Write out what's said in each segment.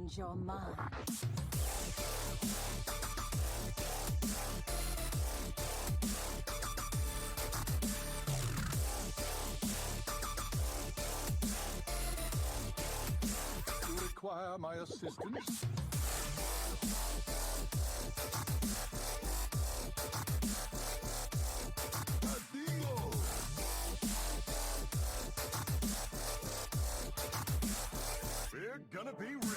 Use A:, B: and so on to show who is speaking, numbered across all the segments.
A: change your mind.
B: You require my assistance? Adios! We're gonna be rich.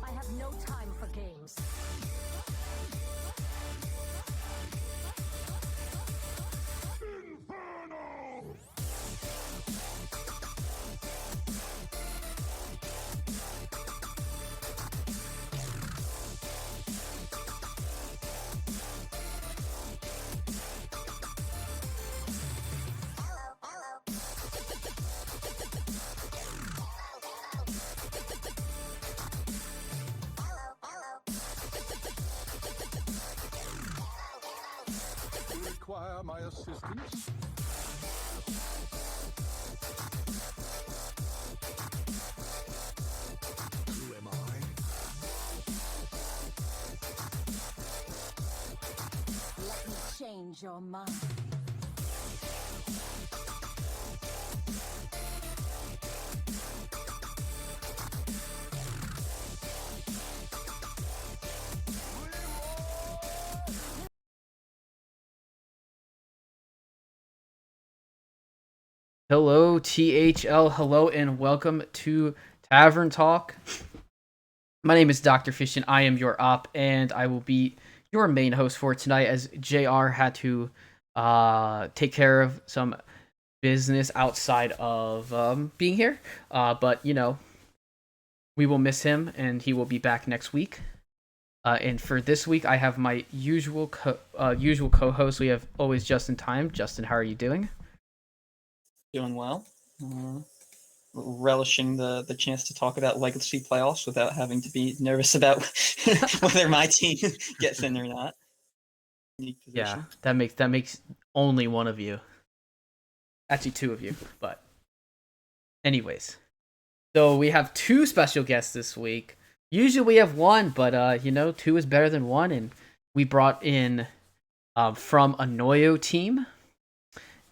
A: I have no time for games.
B: Inferno! You require my assistance? Who am I?
A: Let me change your mind.
C: Hello, THL. Hello, and welcome to Tavern Talk. My name is Doctorfeesh, and I am your op, and I will be your main host for tonight as JR had to take care of some business outside of being here. But, you know, we will miss him, and he will be back next week. And for this week, I have my usual co-host. We have Always Justin Time. Justin, how are you doing?
D: Doing well. Relishing the chance to talk about legacy playoffs without having to be nervous about whether my team gets in or not. Unique
C: Yeah,
D: position.
C: that makes only one of you. Actually, two of you. But anyways, so we have two special guests this week. Usually we have one, but you know, two is better than one, and we brought in from a Noyo team.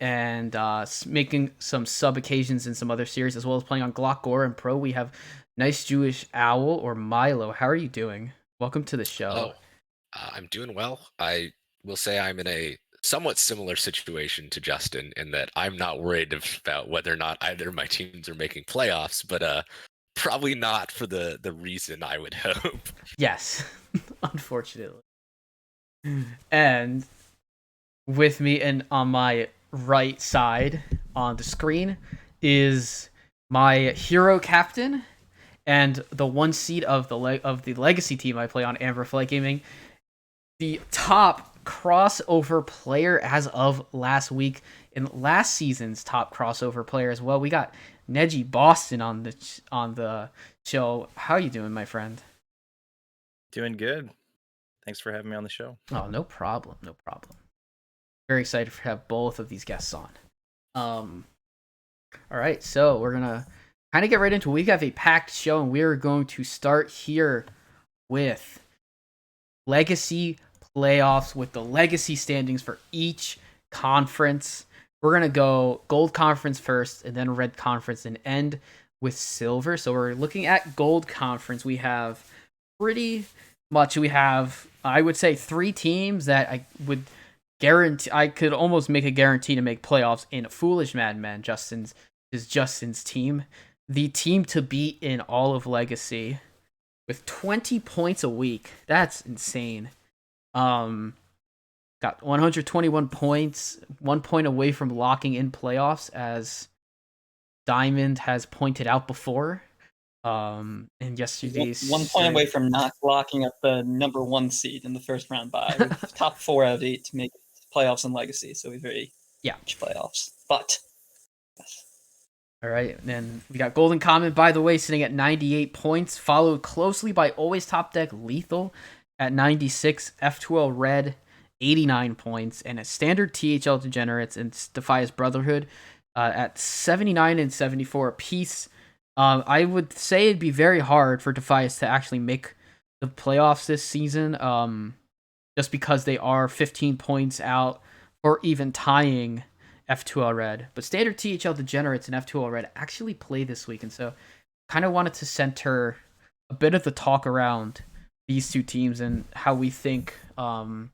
C: And making some sub occasions in some other series, as well as playing on Glock Gore and Pro. We have NiceJewishOwl or Milo. How are you doing? Welcome to the show.
E: Hello. I'm doing well. I will say I'm in a somewhat similar situation to Justin in that I'm not worried about whether or not either of my teams are making playoffs, but probably not for the reason I would hope.
C: Yes, unfortunately. And with me and on my right side on the screen is my hero captain and the one seed of the legacy team I play on Amber Flight Gaming, the top crossover player as of last week and last season's top crossover player as well. We got NejiBoston on the show. How are you doing, my friend?
F: Doing good. Thanks for having me on the show.
C: Oh, no problem. No problem. Very excited to have both of these guests on. All right, so we're gonna kind of get right into it. We have a packed show, and we're going to start here with legacy playoffs with the legacy standings for each conference. We're gonna go gold conference first, and then red conference, and end with silver. So we're looking at gold conference. We have I would say three teams that I would guarantee I could almost make a guarantee to make playoffs in Foolish Madman. Justin's team, the team to beat in all of Legacy, with 20 points a week. That's insane. Got 121 points, 1 point away from locking in playoffs as Diamond has pointed out before. In yesterday's
D: 1 point away from not locking up the number 1 seed in the first round bye, with top 4 out of 8 to make playoffs in Legacy. So we very much playoffs. But
C: all right, and then we got Golden Comet, by the way, sitting at 98 points, followed closely by Always Top Deck Lethal at 96, F2L Red 89 points, and a Standard THL Degenerates and Defias Brotherhood at 79 and 74 apiece. I would say it'd be very hard for Defias to actually make the playoffs this season, just because they are 15 points out or even tying F2L Red. But Standard THL Degenerates and F2L Red actually play this week, and so kind of wanted to center a bit of the talk around these two teams and how we think, and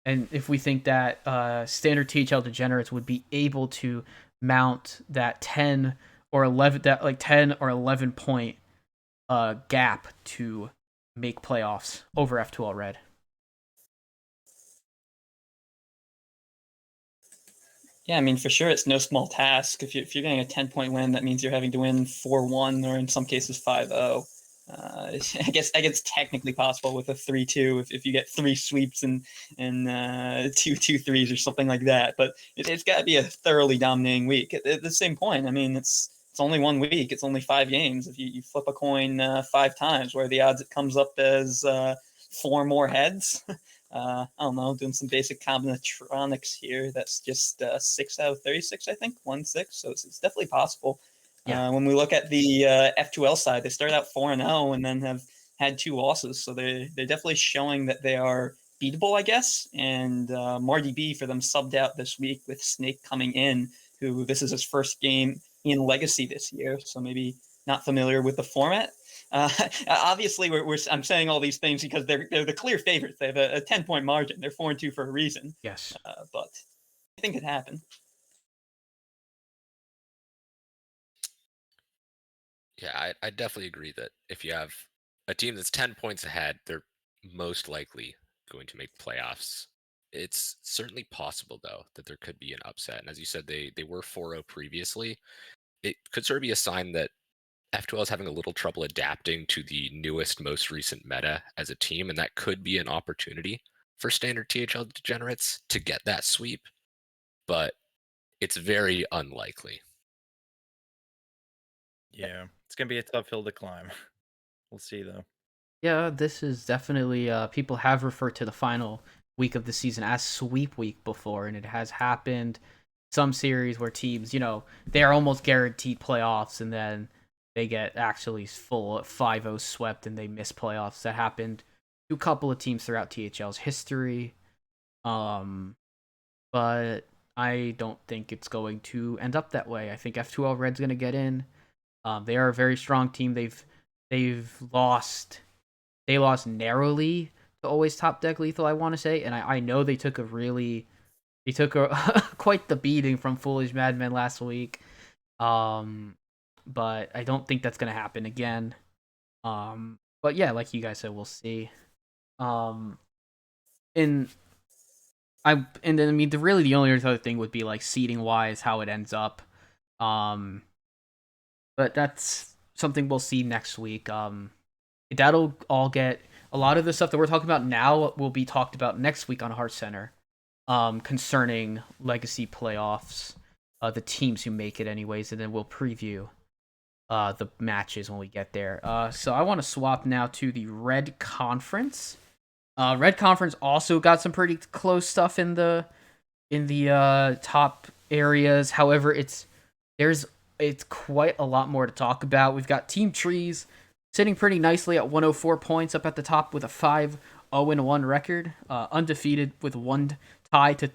C: if we think that Standard THL Degenerates would be able to mount that 10 or 11 point gap to make playoffs over F2L Red.
D: Yeah, I mean, for sure, it's no small task. If you're getting a 10-point win, that means you're having to win 4-1 or in some cases 5-0. I guess it's technically possible with a 3-2 if you get 3 sweeps and 2 threes or something like that. But it's got to be a thoroughly dominating week. At the same point, I mean, it's only 1 week. It's only 5 games. If you flip a coin 5 times, where are the odds it comes up as 4 more heads? I don't know, doing some basic combinatronics here. That's just 6 out of 36, I think, 1-6. So it's definitely possible. Yeah. When we look at the F2L side, they started out 4-0 and then have had 2 losses. So they're definitely showing that they are beatable, I guess. And MarDB for them subbed out this week with Snake coming in, who this is his first game in Legacy this year. So maybe not familiar with the format. Obviously, I'm saying all these things because they're the clear favorites. They have a 10-point margin. They're 4-2 for a reason.
C: Yes,
D: but I think it happened.
E: Yeah, I definitely agree that if you have a team that's 10 points ahead, they're most likely going to make playoffs. It's certainly possible, though, that there could be an upset. And as you said, they were 4-0 previously. It could sort of be a sign that F2L is having a little trouble adapting to the newest, most recent meta as a team, and that could be an opportunity for Standard THL Degenerates to get that sweep, but it's very unlikely.
F: Yeah, it's going to be a tough hill to climb. We'll see, though.
C: Yeah, this is definitely, people have referred to the final week of the season as sweep week before, and it has happened some series where teams, they are almost guaranteed playoffs, and then they get actually full 5-0 swept and they miss playoffs. That happened to a couple of teams throughout THL's history. But I don't think it's going to end up that way. I think F2L Red's going to get in. They are a very strong team. They lost narrowly to Always Top Deck Lethal, I want to say, and I know they took quite the beating from Foolish Madmen last week. But I don't think that's gonna happen again. But yeah, like you guys said, we'll see. And then the only other thing would be like seeding wise how it ends up. But that's something we'll see next week. That'll all get a lot of the stuff that we're talking about now will be talked about next week on Heart Center. Concerning Legacy playoffs, the teams who make it anyways, and then we'll preview the matches when we get there. So I want to swap now to the Red Conference. Red Conference also got some pretty close stuff in the top areas. However, it's quite a lot more to talk about. We've got Team Trees sitting pretty nicely at 104 points up at the top with a 5-0-1 record, undefeated with 1 tie to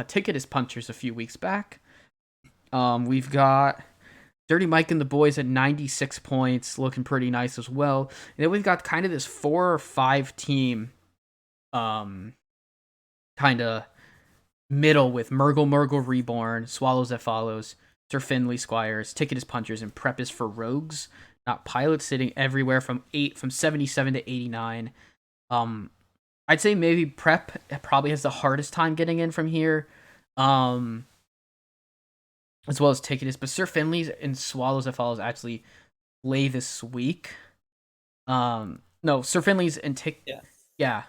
C: Ticket as Punchers a few weeks back. We've got Dirty Mike and the boys at 96 points, looking pretty nice as well. And then we've got kind of this 4 or 5 team kind of middle with Murgle Reborn, Swallows That Follows, Sir Finley Squires, Ticket as Punchers, and Prep is for Rogues. Not Pilots, sitting everywhere from 77 to 89. I'd say maybe Prep probably has the hardest time getting in from here. as well as Ticketus. But Sir Finley's and Swallows that follows actually play this week. No, Sir Finley's and Yeah,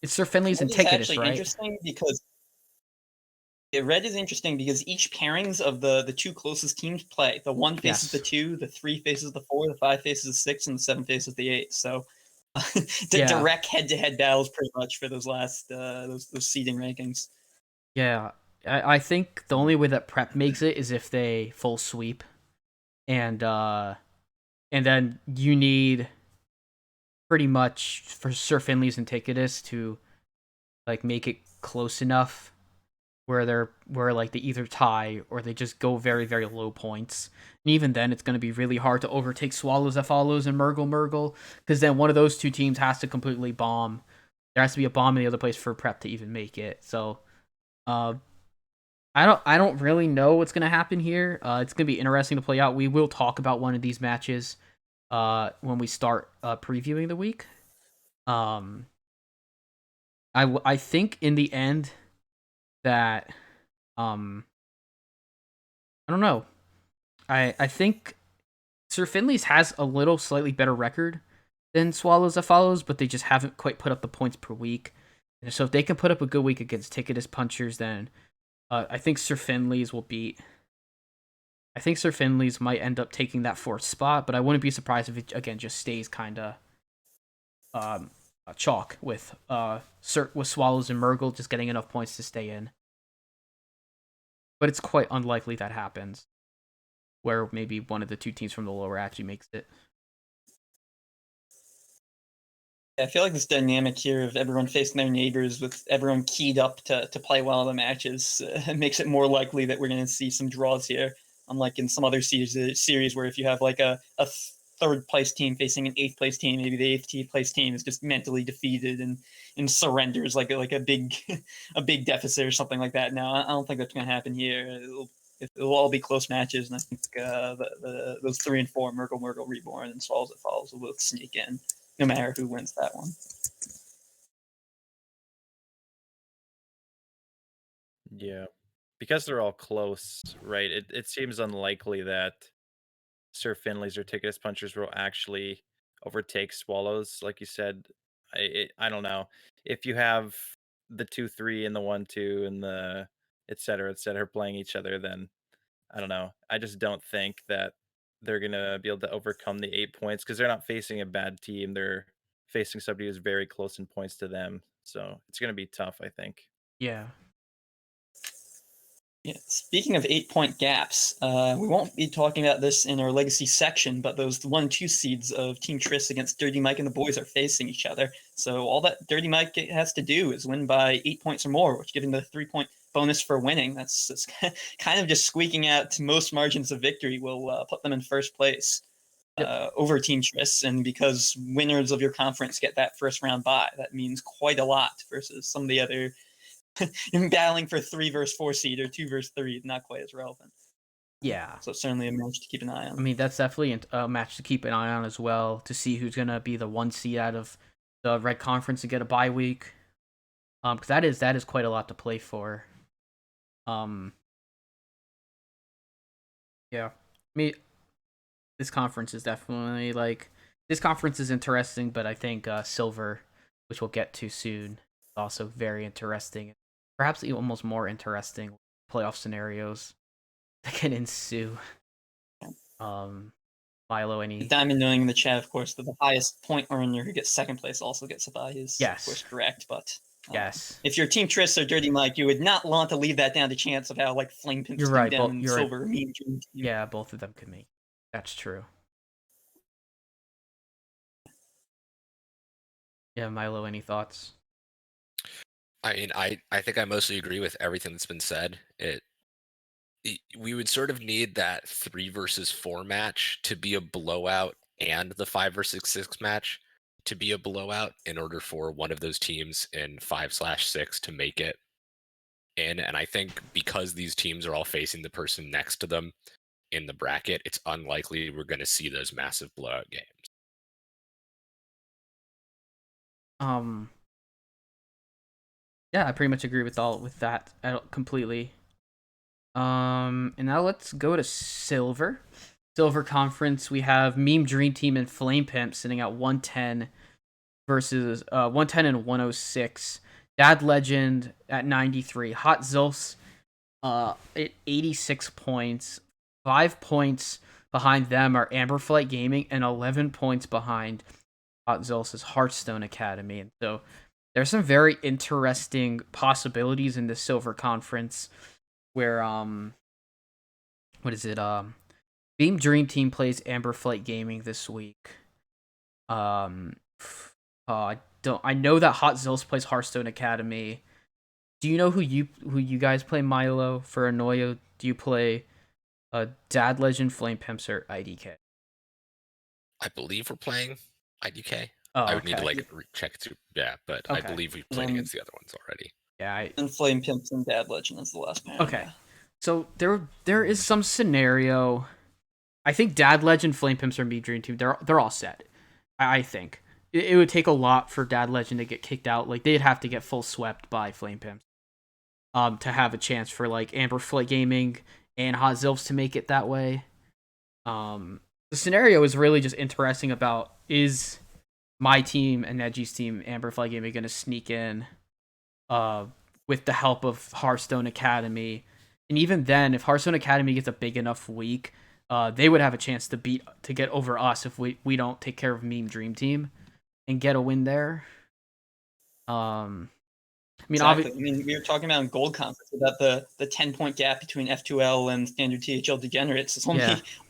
C: it's Sir Finley's
D: Red
C: and
D: is
C: Ticketus,
D: actually
C: right?
D: interesting because red is interesting because each pairings of the two closest teams play. The 1 faces the
C: Yes.
D: 2, the 3 faces the 4, the 5 faces the 6, and the 7 faces the 8. So
C: Yeah.
D: direct head-to-head battles pretty much for those last those seeding rankings.
C: Yeah, I think the only way that Prep makes it is if they full sweep, and then you need pretty much for Sir Finley's and Ticketus to like make it close enough where like they either tie or they just go very very low points. And even then, it's going to be really hard to overtake Swallows that follows and Murgle because then one of those two teams has to completely bomb. There has to be a bomb in the other place for Prep to even make it. So, I don't really know what's gonna happen here. It's gonna be interesting to play out. We will talk about one of these matches when we start previewing the week. I think in the end that I don't know. I think Sir Finley's has a little slightly better record than Swallows that follows, but they just haven't quite put up the points per week. And so if they can put up a good week against Ticketus Punchers, then I think Sir Finley's will beat. I think Sir Finley's might end up taking that fourth spot, but I wouldn't be surprised if it again just stays kind of chalk with Swallows and Murgle just getting enough points to stay in. But it's quite unlikely that happens, where maybe one of the two teams from the lower actually makes it.
D: I feel like this dynamic here of everyone facing their neighbors with everyone keyed up to play well in the matches makes it more likely that we're going to see some draws here. Unlike in some other series where if you have like a third place team facing an eighth place team, maybe the eighth place team is just mentally defeated and surrenders like a big a big deficit or something like that. No, I don't think that's going to happen here. It'll all be close matches, and I think those 3 and 4, Murgle, Reborn, and Swallows that follows will both sneak in, no matter who wins that one.
F: Yeah. Because they're all close, right? It seems unlikely that Sir Finley's or Ticketus Punchers will actually overtake Swallows, like you said. I don't know. If you have the 2-3 and the 1-2 and the et cetera, playing each other, then I don't know. I just don't think that they're gonna be able to overcome the 8 points because they're not facing a bad team. They're facing somebody who's very close in points to them. So it's gonna be tough, I think.
C: Yeah.
D: Yeah. Speaking of 8-point gaps, we won't be talking about this in our legacy section, but those 1-2 seeds of Team Triss against Dirty Mike and the boys are facing each other. So all that Dirty Mike has to do is win by 8 points or more, which given the 3-point bonus for winning, that's kind of just squeaking out most margins of victory will put them in first place over Team Triss. And because winners of your conference get that first round bye, that means quite a lot versus some of the other battling for 3 versus 4 seed or 2 versus 3 is not quite as relevant.
C: Yeah.
D: So certainly a match to keep an eye on.
C: I mean, that's definitely a match to keep an eye on as well, to see who's going to be the 1 seed out of the Red Conference to get a bye week. Because that is quite a lot to play for. Yeah. I mean, this conference is definitely this conference is interesting, but I think Silver, which we'll get to soon, is also very interesting. Perhaps almost more interesting playoff scenarios that can ensue. Milo, any
D: Diamond knowing in the chat, of course, that the highest point earner who gets second place also gets a bye is
C: Yes.
D: of course correct. But
C: yes,
D: if you're Team Triss or Dirty Mike, you would not want to leave that down to chance of how like Flame Pimps
C: you're
D: do
C: right.
D: down in
C: You're
D: Silver.
C: right. Yeah, both of them could make. That's true. Yeah, Milo, any thoughts?
E: I mean, I think I mostly agree with everything that's been said. We would sort of need that 3 versus 4 match to be a blowout and the 5 versus 6 match to be a blowout in order for one of those teams in 5/6 to make it in. And I think because these teams are all facing the person next to them in the bracket, it's unlikely we're going to see those massive blowout games.
C: Yeah, I pretty much agree with that completely. And now let's go to Silver. Silver Conference, we have Meme Dream Team and Flame Pimp sitting at 110 versus 110 and 106. Dad Legend at 93. Hot Zilfs at 86 points. 5 points behind them are Amberflight Gaming, and 11 points behind Hot Zilfs is Hearthstone Academy. And so there's some very interesting possibilities in the Silver Conference where what is it? Beam Dream Team plays Amberflight Gaming this week. I know that Hot Zills plays Hearthstone Academy. Do you know who you guys play, Milo? For Anoyo, do you play Dad Legend, Flame Pimps, or IDK?
E: I believe we're playing IDK.
C: Oh,
E: I would need to
C: okay.
E: like check through. Yeah, but I
C: Okay.
E: believe we've played against the other ones already.
C: Yeah.
D: And Flame Pimps and Dad Legend is the last pair.
C: Okay. So there is some scenario. I think Dad Legend, Flame Pimps, or Me Dream Team, they're all set. I think it would take a lot for Dad Legend to get kicked out. Like they'd have to get full swept by Flame Pimps, to have a chance for like Amberflight Gaming and Hot Zilfs to make it that way. The scenario is really just interesting about, is my team and Neji's team, Amberflight Gaming, going to sneak in with the help of Hearthstone Academy. And even then, if Hearthstone Academy gets a big enough week, they would have a chance to get over us if we don't take care of Meme Dream Team and get a win there.
D: Exactly. I mean, we were talking about in Gold Conference about the 10-point gap between F2L and standard THL degenerates. It's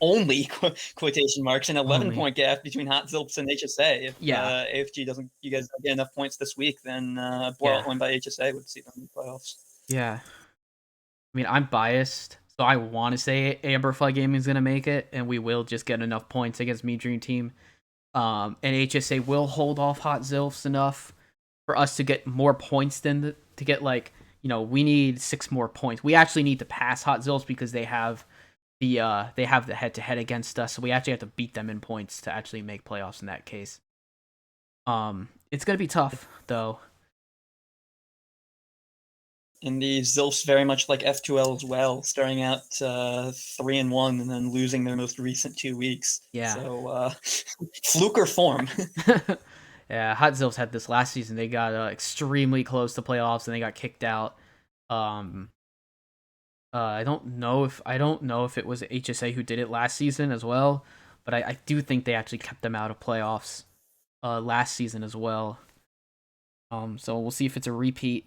D: only quotation marks, an 11-point gap between Hot Zilps and HSA. If AFG doesn't, you guys don't get enough points this week, then blowout win by HSA would see them in the playoffs. Yeah.
C: I mean, I'm biased, so I want to say Amberfly Gaming is going to make it, and we will just get enough points against Me Dream Team. And HSA will hold off Hot Zilfs enough for us to get more points than to get, like, you know, we need 6 more points. We actually need to pass Hot Zilfs because they have the head-to-head against us, so we actually have to beat them in points to actually make playoffs in that case. It's going to be tough, though.
D: And the Zilfs very much like F2L as well, starting out 3-1 and then losing their most recent 2 weeks.
C: Yeah.
D: So fluker form.
C: Yeah, Hot Zilfs had this last season. They got extremely close to playoffs and they got kicked out. I don't know if it was HSA who did it last season as well, but I do think they actually kept them out of playoffs last season as well. So we'll see if it's a repeat,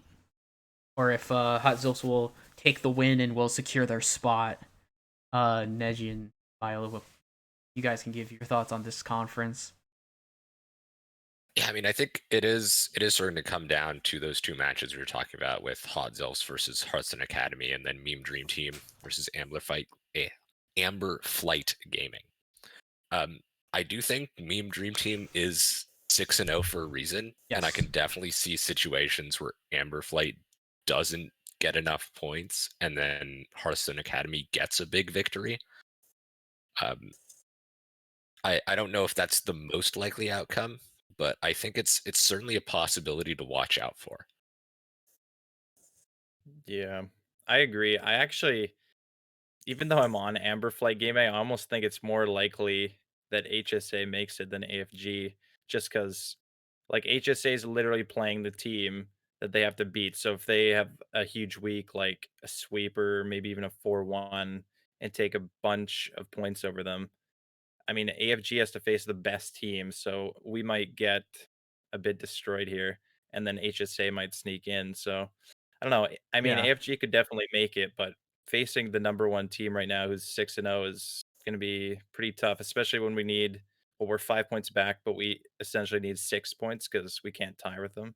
C: or if Hot Zilfs will take the win and will secure their spot. Neji and Viola, you guys can give your thoughts on this conference.
E: Yeah, I mean, I think it is starting to come down to those 2 matches we were talking about, with Hot Zilfs versus Hearthstone Academy, and then Meme Dream Team versus Amber Flight Gaming. I do think Meme Dream Team is 6-0 for a reason, and I can definitely see situations where Amber Flight doesn't get enough points, and then Hearthstone Academy gets a big victory. I don't know if that's the most likely outcome, but I think it's certainly a possibility to watch out for.
F: Yeah, I agree. I actually, even though I'm on Amberflight Gaming, I almost think it's more likely that HSA makes it than AFG, just because, like, HSA is literally playing the team that they have to beat. So if they have a huge week, like a sweeper, maybe even a 4-1, and take a bunch of points over them, I mean, AFG has to face the best team, so we might get a bit destroyed here, and then HSA might sneak in. So I don't know. I mean, AFG could definitely make it, but facing the number 1 team right now, who's 6-0, is going to be pretty tough, especially when we're 5 points back, but we essentially need 6 points because we can't tie with them,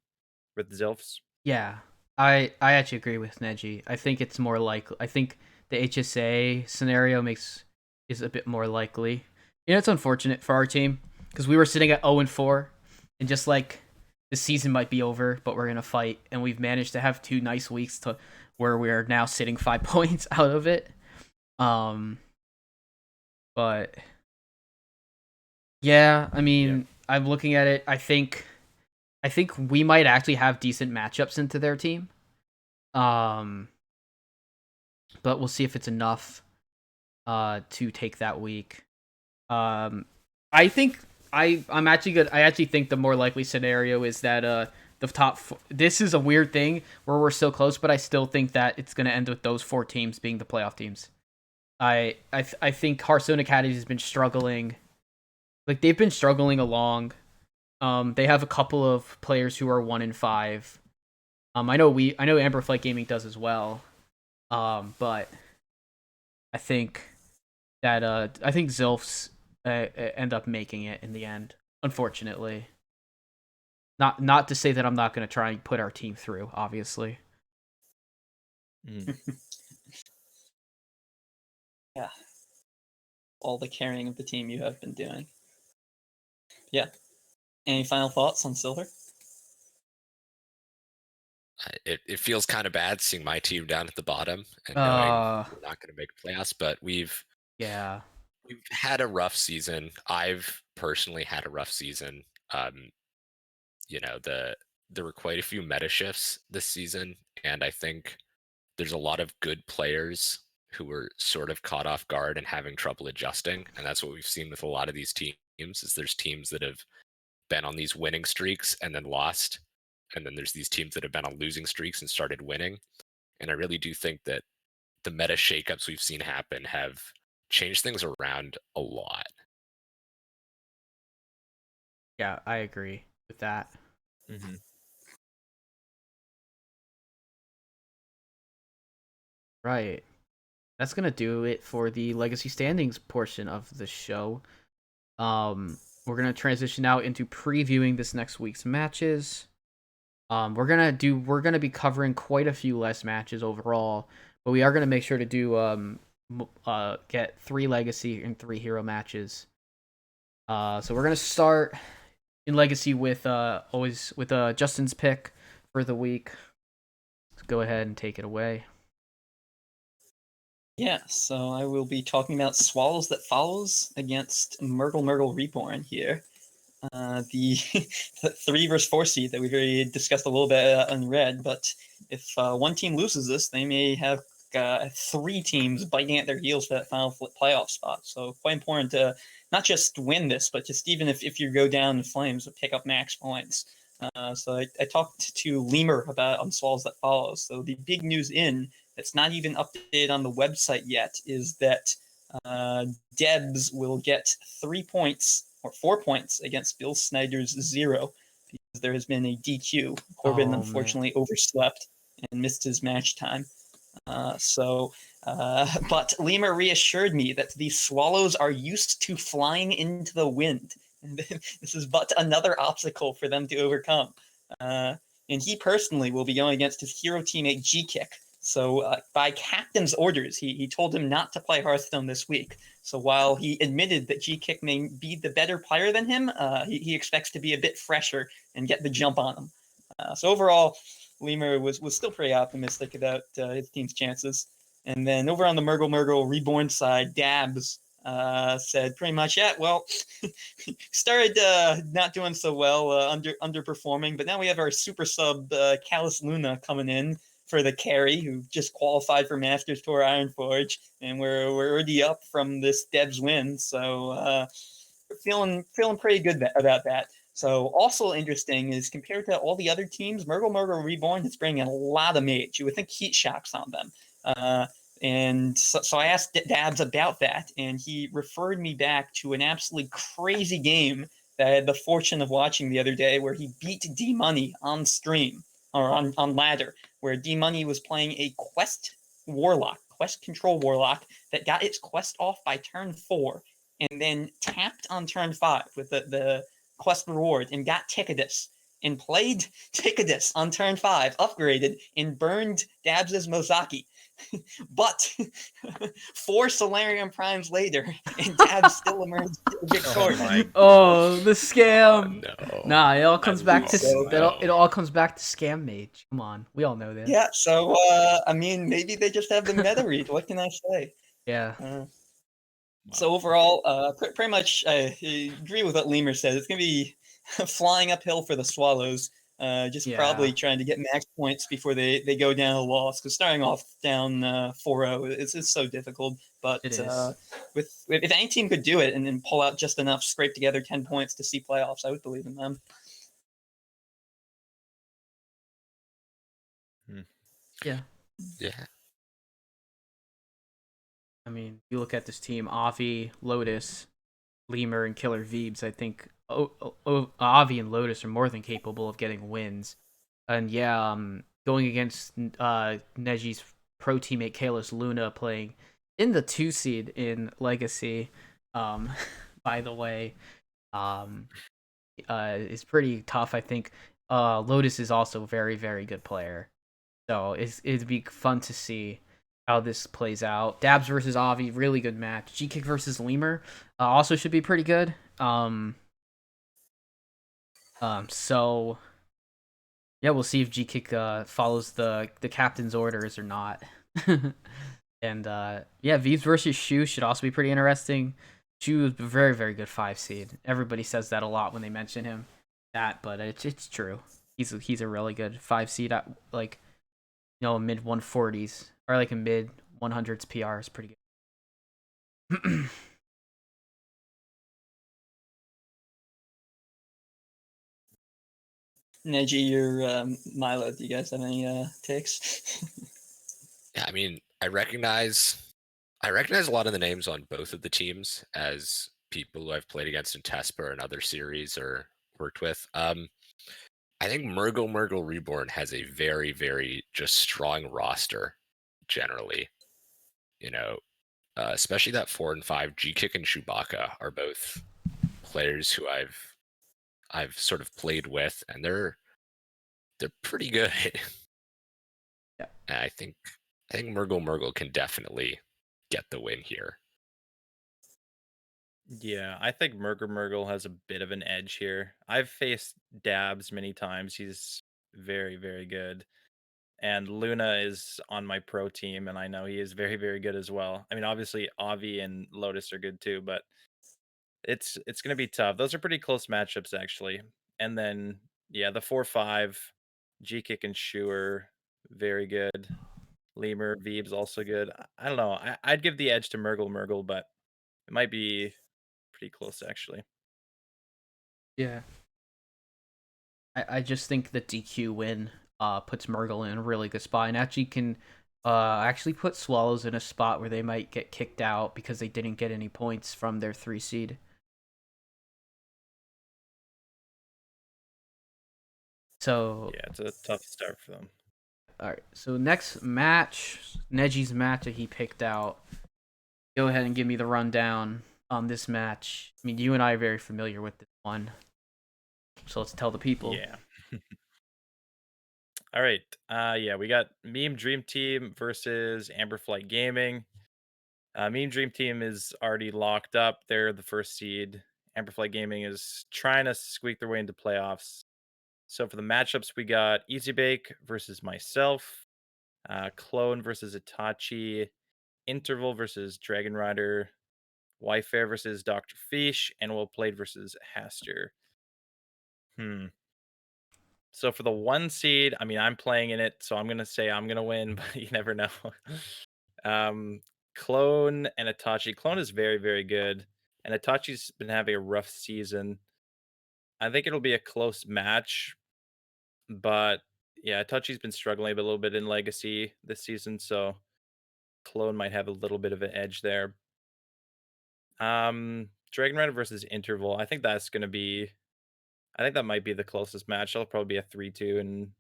F: with Zilfs.
C: Yeah, I actually agree with Neji. I think it's more likely. I think the HSA scenario is a bit more likely. You know, it's unfortunate for our team because we were sitting at 0-4, and just like the season might be over, but we're gonna fight, and we've managed to have 2 nice weeks to where we are now sitting 5 points out of it. But yeah, I mean, I'm looking at it. I think we might actually have decent matchups into their team. but we'll see if it's enough to take that week. I think I'm actually good. I actually think the more likely scenario is that the top. This is a weird thing where we're so close, but I still think that it's going to end with those 4 teams being the playoff teams. I think Hearthstone Academy has been struggling. Like, they've been struggling along. They have a couple of players who are 1-5. I know Amberflight Gaming does as well. But I think that Zilfs end up making it in the end. Unfortunately, not to say that I'm not going to try and put our team through. Obviously.
D: Yeah. All the carrying of the team you have been doing. Yeah. Any final thoughts on Silver?
E: It feels kind of bad seeing my team down at the bottom and knowing we're not going to make playoffs, but we've had a rough season. I've personally had a rough season. There were quite a few meta shifts this season, and I think there's a lot of good players who were sort of caught off guard and having trouble adjusting, and that's what we've seen with a lot of these teams. Is there's teams that have been on these winning streaks and then lost, and then there's these teams that have been on losing streaks and started winning. And I really do think that the meta shakeups we've seen happen have changed things around a lot.
C: Yeah, I agree with that.
F: Mm-hmm.
C: Right. That's going to do it for the Legacy Standings portion of the show. We're going to transition now into previewing this next week's matches. We're going to be covering quite a few less matches overall, but we are going to make sure to do get 3 Legacy and 3 Hero matches. So we're going to start in Legacy with Justin's pick for the week. Let's go ahead and take it away.
D: Yeah, so I will be talking about Swallows That Follows against Murgle Reborn here. The 3 versus 4 seed that we've already discussed a little bit on Red, but if one team loses this, they may have 3 teams biting at their heels for that final playoff spot. So quite important to not just win this, but just even if you go down in flames, pick up max points. So I talked to Lemur about on Swallows That Follows. So the big news that's not even updated on the website yet is that Debs will get 3 points or 4 points against Bill Snyder's 0 because there has been a DQ. Corbin unfortunately overslept and missed his match time. But Lemur reassured me that the Swallows are used to flying into the wind. This is but another obstacle for them to overcome. And he personally will be going against his hero teammate G-Kick. So by captain's orders, he told him not to play Hearthstone this week. So while he admitted that G-Kick may be the better player than him, he expects to be a bit fresher and get the jump on him. So overall, Lemur was still pretty optimistic about his team's chances. And then over on the Murgle Reborn side, Dabs said pretty much, yeah, well, started not doing so well, underperforming, but now we have our super sub Callus Luna coming in for the carry, who just qualified for Masters Tour Ironforge, and we're already up from this Debs win, so feeling pretty good about that. So also interesting is compared to all the other teams, Murgle Reborn is bringing a lot of mage. You would think Heat Shock's on them. And so I asked Dabs about that, and he referred me back to an absolutely crazy game that I had the fortune of watching the other day where he beat D-Money on stream, or on ladder, where D-Money was playing a quest control warlock that got its quest off by turn 4 and then tapped on turn 5 with the quest reward and got Ticadus and played Ticadus on turn 5, upgraded, and burned Dabs' Mozaki. But 4 Solarium Primes later, and Dabs still emerged victorious.
C: Oh, the scam!
E: No.
C: Nah, it all comes back to
E: no.
C: it all comes back to Scam Mage. Come on, we all know this.
D: Yeah, so I mean, maybe they just have the meta read. What can I say?
C: Yeah.
D: So overall, pretty much I agree with what Lemur said. It's going to be flying uphill for the Swallows. Just
C: Yeah.
D: probably trying to get max points before they go down a loss. Because starting off down 4-0, it's so difficult. But
C: It is.
D: if any team could do it and then pull out just enough, scrape together 10 points to see playoffs, I would believe in them.
C: Yeah.
E: Yeah.
C: I mean, you look at this team: Avi, Lotus, Lemur, and Killer Veebs. I think Avi and Lotus are more than capable of getting wins. And yeah, going against Neji's pro teammate Kalis Luna, playing in the 2 seed in Legacy, by the way, is pretty tough. I think Lotus is also a very, very good player. So it'd be fun to see how this plays out. Dabs versus Avi, really good match. G-Kick versus Lemur also should be pretty good. So yeah, we'll see if G-Kick follows the captain's orders or not. And yeah, Veeps versus Shu should also be pretty interesting. Shu is a very, very good 5 seed. Everybody says that a lot when they mention him. But it's true. He's a really good 5 seed at like, you know, mid 140s or like a mid 100s PR is pretty good.
D: Neji or Milo, do you guys have any takes?
E: Yeah, I mean, I recognize a lot of the names on both of the teams as people who I've played against in Tesper and other series or worked with. I think Murgle Reborn has a very, very just strong roster generally. You know, especially that 4 and 5 G-Kick and Chewbacca are both players who I've sort of played with, and they're pretty good.
C: Yeah.
E: And I think Murgle can definitely get the win here.
F: Yeah, I think Murgle has a bit of an edge here. I've faced Dabs many times. He's very, very good. And Luna is on my pro team, and I know he is very, very good as well. I mean, obviously Avi and Lotus are good too, but it's gonna be tough. Those are pretty close matchups actually. And then yeah, the 4-5, G-Kick and Shu are very good. Lemur, Veeb's also good. I don't know. I'd give the edge to Murgle, but it might be pretty close actually.
C: Yeah. I just think the DQ win puts Murgle in a really good spot and actually can actually put Swallows in a spot where they might get kicked out because they didn't get any points from their 3 seed. So
F: Yeah, it's a tough start for them.
C: alright, so next match, Neji's match that he picked out. Go ahead and give me the rundown on this match. I mean, you and I are very familiar with this one. So let's tell the people.
F: Yeah. All right. Yeah, we got Meme Dream Team versus Amberflight Gaming. Meme Dream Team is already locked up. They're the 1st seed. Amberflight Gaming is trying to squeak their way into playoffs. So for the matchups, we got Easy Bake versus myself, Clone versus Itachi, Interval versus Dragon Rider, Wyfair versus Doctorfeesh, and Will Played versus Haster. So for the 1 seed, I mean, I'm playing in it, so I'm gonna say I'm gonna win, but you never know. Clone and Itachi. Clone is very, very good, and Itachi's been having a rough season. I think it'll be a close match, but yeah, Itachi's been struggling a little bit in Legacy this season, so Clone might have a little bit of an edge there. Dragon Rider versus Interval. I think that's gonna be. I think that might be the closest match. It'll probably be a 3-2, and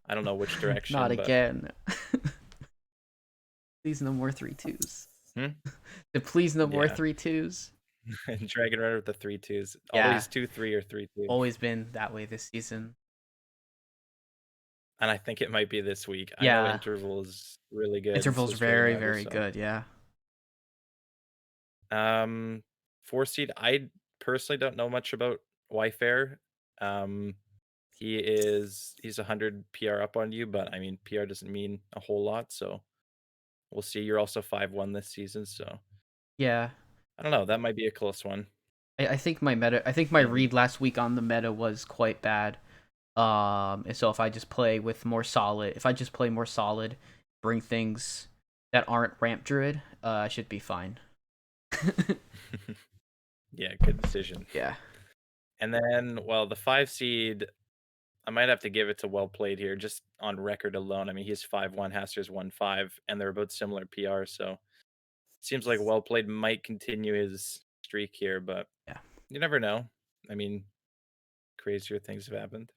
F: I don't know which direction.
C: Not
F: but...
C: again. Please no more 3-2s. Please no more
F: Yeah.
C: 3-2s.
F: Dragon Rider with the 3-2s.
C: Yeah.
F: Always 2-3 or 3-2.
C: Always been that way this season.
F: And I think it might be this week. I
C: Yeah.
F: know Interval is really good.
C: Interval's
F: so is Dragon
C: very,
F: Rider,
C: very
F: so.
C: good, yeah.
F: 4 seed. I personally don't know much about Wyfair. He's 100 PR up on you, but I mean PR doesn't mean a whole lot, so we'll see. You're also 5-1 this season, so
C: Yeah.
F: I don't know. That might be a close one.
C: I think my read last week on the meta was quite bad. And so if I just play more solid, bring things that aren't ramp druid, I should be fine.
F: Yeah, good decision.
C: Yeah.
F: And then, well, the 5 seed, I might have to give it to Well Played here, just on record alone. I mean, he's 5-1, Haster's 1-5, and they're both similar PR, so it seems like Well Played might continue his streak here, but
C: Yeah.
F: you never know. I mean, crazier things have happened.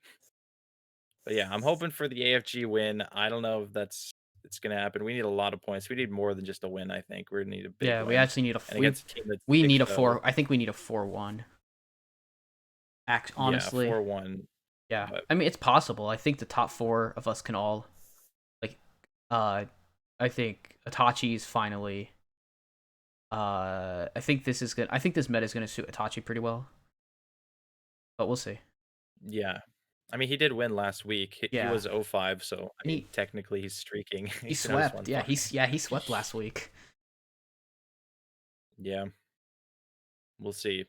F: But yeah, I'm hoping for the AFG win. I don't know if it's gonna happen. We need a lot of points. We need more than just a win, I think. We're gonna need a big
C: Yeah,
F: win.
C: we actually need
F: and against a team that's
C: we need a
F: 6-0,
C: 4. I think we need a 4-1. Honestly.
F: Yeah, 4-1.
C: Yeah.
F: But
C: I mean, it's possible. I think the top 4 of us can all like I think Itachi's finally I think this meta is going to suit Itachi pretty well. But we'll see.
F: yeah. I mean, he did win last week. He
C: Yeah.
F: was 0-5, so I mean,
C: He-
F: technically he's streaking.
C: He
F: can have his
C: swept.
F: 1-5.
C: He swept last week.
F: Yeah. We'll see.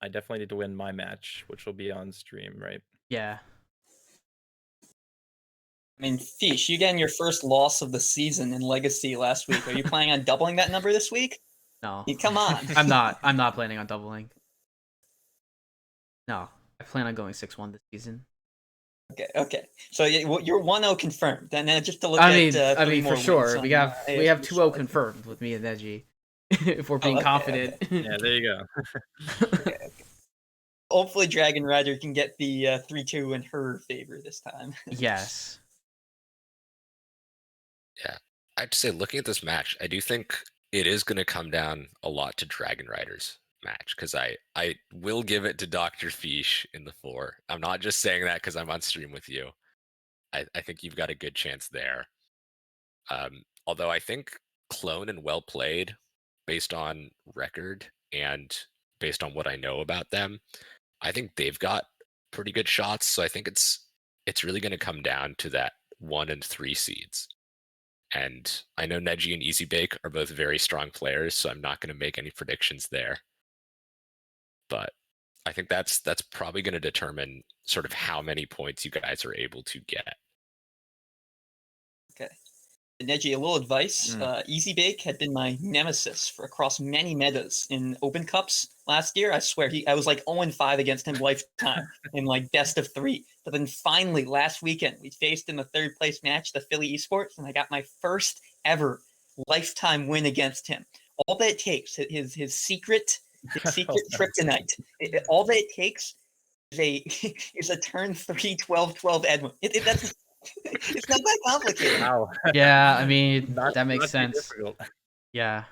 F: I definitely need to win my match, which will be on stream, right?
C: Yeah.
D: I mean, Fish, you getting your first loss of the season in Legacy last week. Are you planning on doubling that number this week?
C: No.
D: Come on.
C: I'm not planning on doubling. No. I plan on going 6-1 this season.
D: Okay. So you're 1-0 confirmed. And then just to look
C: I
D: at
C: mean
D: more
C: for sure.
D: wins
C: We have
D: on,
C: 2-0 confirmed with me and Neji. If we're being
D: okay,
C: confident.
F: Yeah, there you go.
D: Hopefully Dragon Rider can get the 3-2 in her favor this time.
C: Yes.
E: Yeah, I have to say, looking at this match, I do think it is going to come down a lot to Dragon Rider's match, because I will give it to Doctorfeesh in the 4. I'm not just saying that because I'm on stream with you. I think you've got a good chance there. Although I think Clone and Well Played, based on record and based on what I know about them, I think they've got pretty good shots. So I think it's really going to come down to that 1 and 3 seeds. And I know Neji and EasyBake are both very strong players, so I'm not going to make any predictions there. But I think that's probably going to determine sort of how many points you guys are able to get.
D: Okay. Neji, a little advice. EasyBake had been my nemesis for across many metas in Open Cups last year. I swear, I was like 0-5 against him lifetime in like best of 3. But then finally, last weekend, we faced in the 3rd place match, the Philly Esports, and I got my first ever lifetime win against him. All that it takes, his secret kryptonite, all that it takes is a turn 3 12-12 Edwin. That's it's not that complicated.
F: Wow.
C: Yeah, I mean
F: Not-
C: that makes
F: not too
C: sense.
F: difficult.
C: Yeah.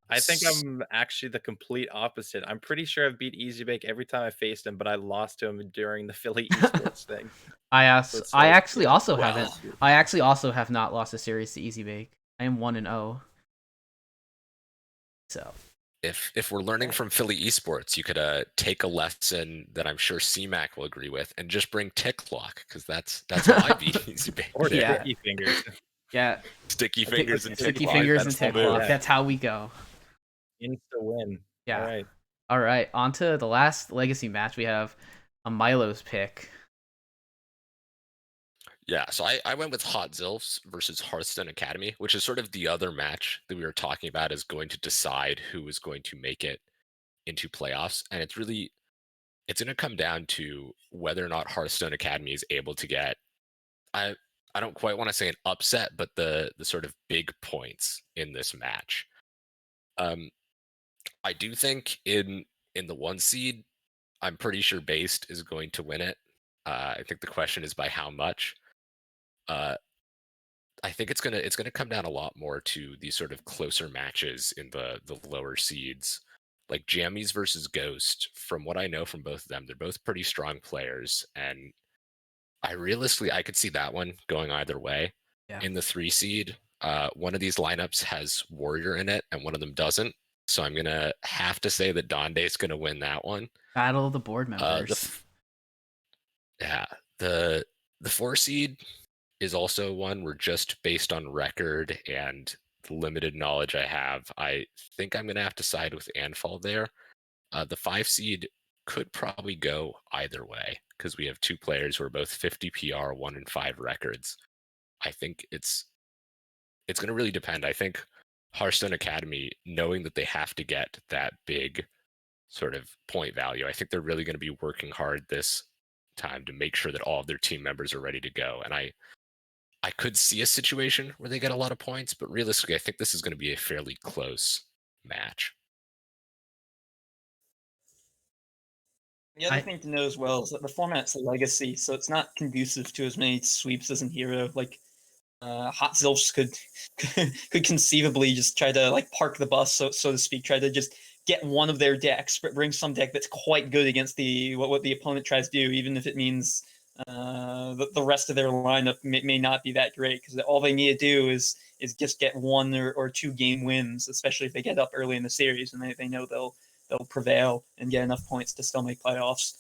F: I think I'm actually the complete opposite. I'm pretty sure I've beat EasyBake every time I faced him, but I lost to him during the Philly Esports thing. So
C: I actually also
D: Wow.
C: haven't. I actually also have not lost a series to EasyBake. I am 1-0. So
E: If we're learning from Philly Esports, you could take a lesson that I'm sure CMAC will agree with, and just bring Tick Lock, because that's how I beat EasyBake.
F: Or
C: Yeah.
F: Sticky Fingers.
C: yeah,
E: Sticky fingers and
C: sticky
E: Tick Lock,
C: fingers and
E: that's the
C: tick
E: move.
C: lock. That's how we go.
F: Insta win.
C: Yeah.
F: All right.
C: All right, on to the last legacy match. We have a Milo's pick.
E: Yeah, so I went with Hot Zilfs versus Hearthstone Academy, which is sort of the other match that we were talking about is going to decide who is going to make it into playoffs. And it's going to come down to whether or not Hearthstone Academy is able to get, I don't quite want to say an upset, but the sort of big points in this match. I do think in the 1 seed, I'm pretty sure Based is going to win it. I think the question is by how much. I think it's gonna come down a lot more to these sort of closer matches in the lower seeds, like Jammies versus Ghost. From what I know from both of them, they're both pretty strong players, and I could see that one going either way.
C: Yeah.
E: In the 3 seed, one of these lineups has Warrior in it, and one of them doesn't. So I'm gonna have to say that Donde's gonna win that one.
C: Battle of the board members.
E: The 4 seed is also one where, just based on record and the limited knowledge I have, I think I'm going to have to side with Anfall there. The 5 seed could probably go either way because we have two players who are both 50 PR, 1-5 records. I think it's going to really depend. I think Hearthstone Academy, knowing that they have to get that big sort of point value, I think they're really going to be working hard this time to make sure that all of their team members are ready to go. And I could see a situation where they get a lot of points, but realistically, I think this is going to be a fairly close match.
D: The other thing to know as well is that the format's a legacy, so it's not conducive to as many sweeps as in Hero. Like, Hot Zilch could conceivably just try to like park the bus, so to speak, try to just get one of their decks, but bring some deck that's quite good against what the opponent tries to do, even if it means the rest of their lineup may not be that great, because all they need to do is just get one or two game wins, especially if they get up early in the series and they know they'll prevail and get enough points to still make playoffs.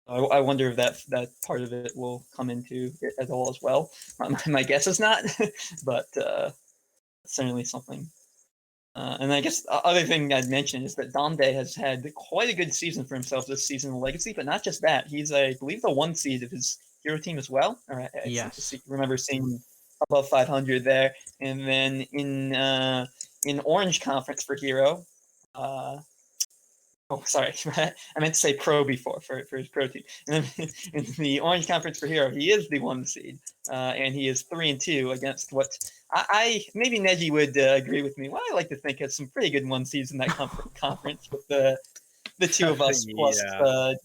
D: I wonder if that part of it will come into it at all as well. My guess is not, but certainly something. And I guess the other thing I'd mention is that Dande has had quite a good season for himself this season in Legacy, but not just that. He's, I believe, the 1 seed of his Hero team as well. I
C: Yes.
D: remember seeing above 500 there. And then in Orange Conference for Hero, oh, sorry. I meant to say pro before for his pro team. And then in the Orange Conference for Hero, he is the 1 seed, and he is 3-2 against what I maybe Neji would agree with me. Well, I like to think has some pretty good 1 seeds in that conference with the two of us plus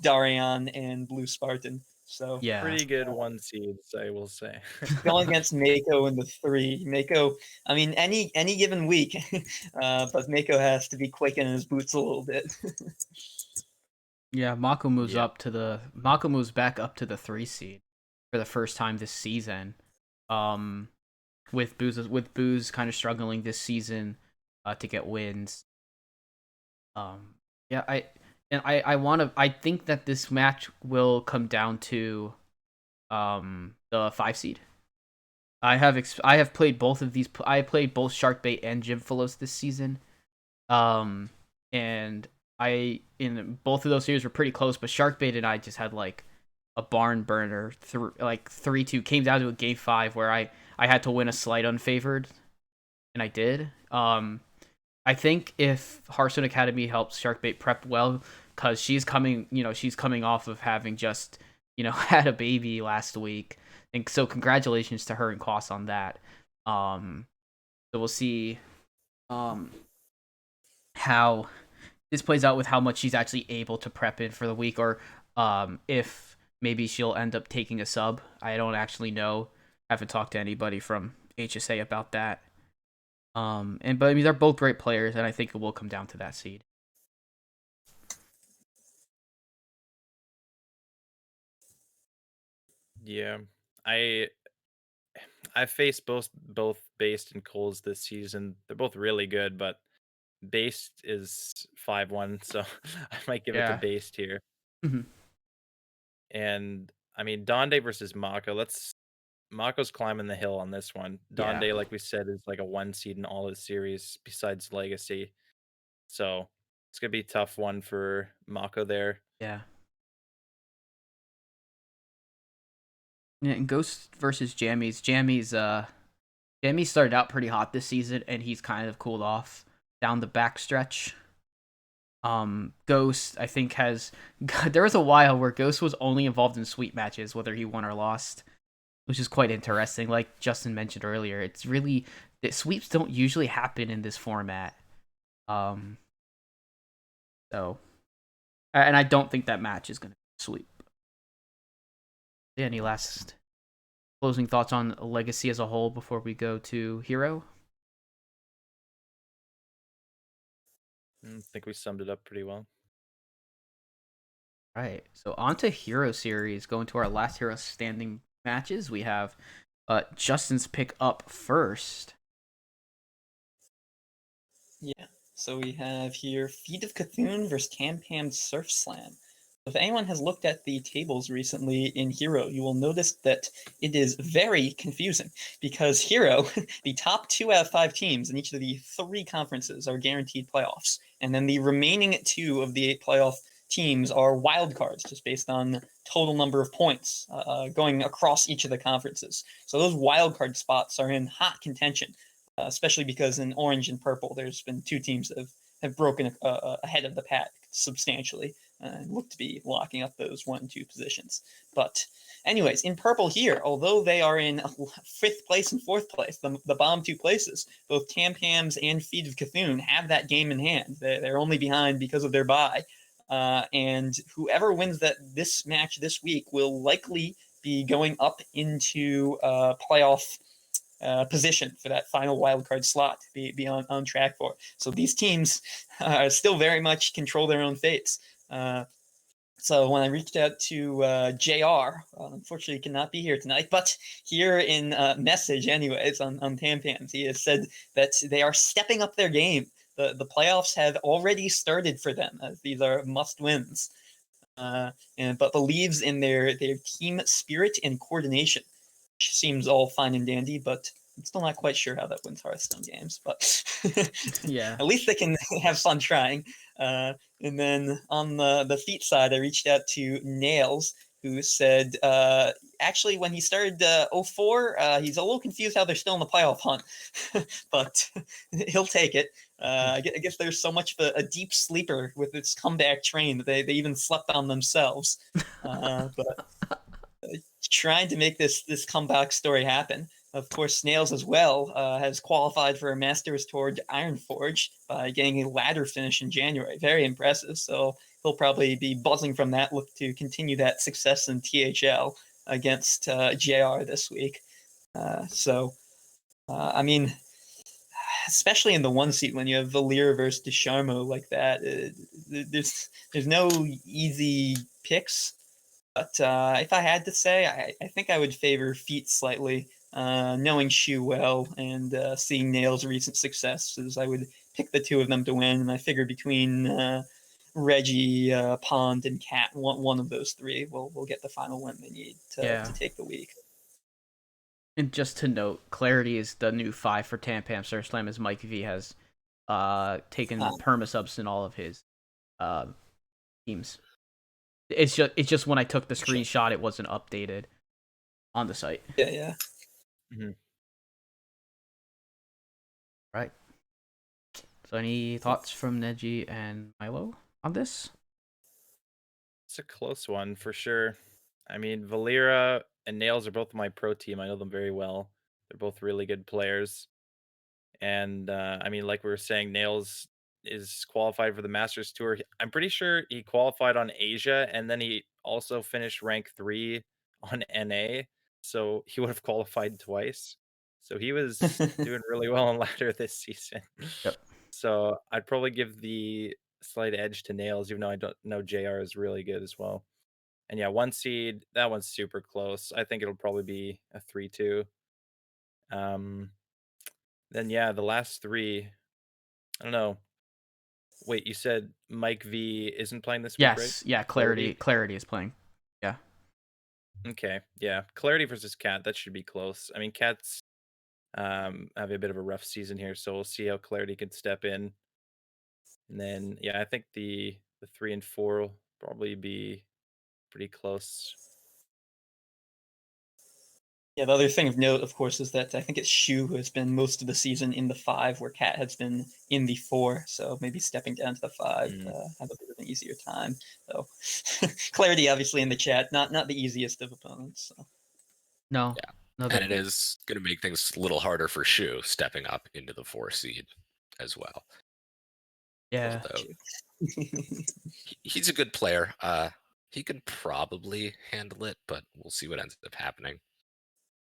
D: Darion and Blue Spartan. So
C: Yeah.
F: Pretty good 1 seeds, I will say.
D: going against Mako in the 3. Mako, I mean, any given week, but Mako has to be quick in his boots a little bit.
C: Yeah, Mako moves back up to the 3 seed for the first time this season. With Booze kind of struggling this season to get wins. Yeah, I think that this match will come down to the 5 seed. I have played both of these. I played both Sharkbait and Gymphalos this season. And in both of those series were pretty close, but Sharkbait and I just had like a barn burner, 3-2. Came down to a game 5 where I had to win a slight unfavored, and I did. I think if Hearthstone Academy helps Sharkbait prep well, because she's coming off of having just, had a baby last week. And so congratulations to her and Koss on that. So we'll see how this plays out with how much she's actually able to prep in for the week, or if maybe she'll end up taking a sub. I don't actually know. Haven't talked to anybody from HSA about that. But I mean, they're both great players, and I think it will come down to that seed.
F: Yeah, I faced both Based and Coles this season. They're both really good, but Based is 5-1, so I might give it to
C: Yeah.
F: Based here.
C: Mhm.
F: And I mean, Dande versus Mako. Mako's climbing the hill on this one.
C: Yeah.
F: Dande, like we said, is like a 1 seed in all his series besides Legacy. So it's gonna be a tough one for Mako there.
C: Yeah. Yeah, and Ghost versus Jammies. Jammies started out pretty hot this season, and he's kind of cooled off down the backstretch. Ghost, I think, there was a while where Ghost was only involved in sweep matches, whether he won or lost, which is quite interesting. Like Justin mentioned earlier, it's really that sweeps don't usually happen in this format. So, and I don't think that match is gonna sweep. Yeah, any last closing thoughts on Legacy as a whole before we go to Hero?
F: I think we summed it up pretty well.
C: Right. So on to Hero Series. Going to our last Hero standing matches. We have Justin's pick up first.
D: Yeah. So we have here Feet of Cthulhu versus Tam Surf Slam. If anyone has looked at the tables recently in Hero, you will notice that it is very confusing because Hero, the top 2 out of 5 teams in each of the 3 conferences are guaranteed playoffs. And then the remaining 2 of the 8 playoff teams are wild cards, just based on total number of points going across each of the conferences. So those wild card spots are in hot contention, especially because in orange and purple, there's been 2 teams that have broken ahead of the pack substantially and look to be locking up those 1 and 2 positions. But anyways, in purple here, although they are in 5th place and 4th place, the bottom 2 places, both Tampams and Feet of Cthulhu have that game in hand. They're only behind because of their bye. And whoever wins this match this week will likely be going up into playoff position for that final wildcard slot to be on track for. So these teams still very much control their own fates. So when I reached out to JR, unfortunately he cannot be here tonight, but here in message anyways on Tampams, he has said that they are stepping up their game. The playoffs have already started for them, as these are must wins. But believes in their team spirit and coordination, which seems all fine and dandy, but I'm still not quite sure how that wins Hearthstone games. But
C: Yeah.
D: at least they can have fun trying. And then on the feet side, I reached out to Nails, who said actually when he started 04, he's a little confused how they're still in the playoff hunt, but he'll take it. I guess there's so much of a deep sleeper with its comeback train that they even slept on themselves. But trying to make this comeback story happen. Of course, Snails as well has qualified for a Masters Tour Ironforge by getting a ladder finish in January. Very impressive. So he'll probably be buzzing from that, look to continue that success in THL against JR this week. I mean, especially in the 1 seat when you have Valir versus Desharmo like that, there's no easy picks. But if I had to say, I think I would favor Feet slightly. Knowing Shu well and seeing Nail's recent successes, I would pick the 2 of them to win. And I figure between Reggie, Pond, and Cat, one of those 3 will get the final win they need to take the week.
C: And just to note, Clarity is the new 5 for Tampam Slam, as Mike V has taken perma-subs in all of his teams. It's just when I took the screenshot, it wasn't updated on the site.
D: Yeah.
F: Mm-hmm.
C: Right. So any thoughts from Neji and Milo on this?
F: It's a close one for sure. I mean, Valera and Nails are both my pro team. I know them very well. They're both really good players. And I mean, like we were saying, Nails is qualified for the Masters Tour. I'm pretty sure he qualified on Asia, and then he also finished rank 3 on NA. So he would have qualified twice. So he was doing really well on ladder this season.
C: Yep.
F: So I'd probably give the slight edge to Nails, even though I don't know JR is really good as well. And yeah, 1 seed, that one's super close. I think it'll probably be a 3-2. Then yeah, the last 3, I don't know. Wait, you said Mike V isn't playing this week, right?
C: Yes, yeah, Clarity is playing. Yeah.
F: Okay, yeah. Clarity versus Cat, that should be close. I mean, Cat's having a bit of a rough season here, so we'll see how Clarity can step in. And then yeah, I think the 3 and 4 will probably be pretty close.
D: Yeah, the other thing of note, of course, is that I think it's Shu who has been most of the season in the 5, where Cat has been in the 4. So maybe stepping down to the 5, have a bit of an easier time. So Clarity, obviously, in the chat, not the easiest of opponents. So.
C: No.
E: Yeah.
C: No,
E: And it is going to make things a little harder for Shu stepping up into the 4 seed as well.
C: Yeah.
E: He's a good player. He could probably handle it, but we'll see what ends up happening.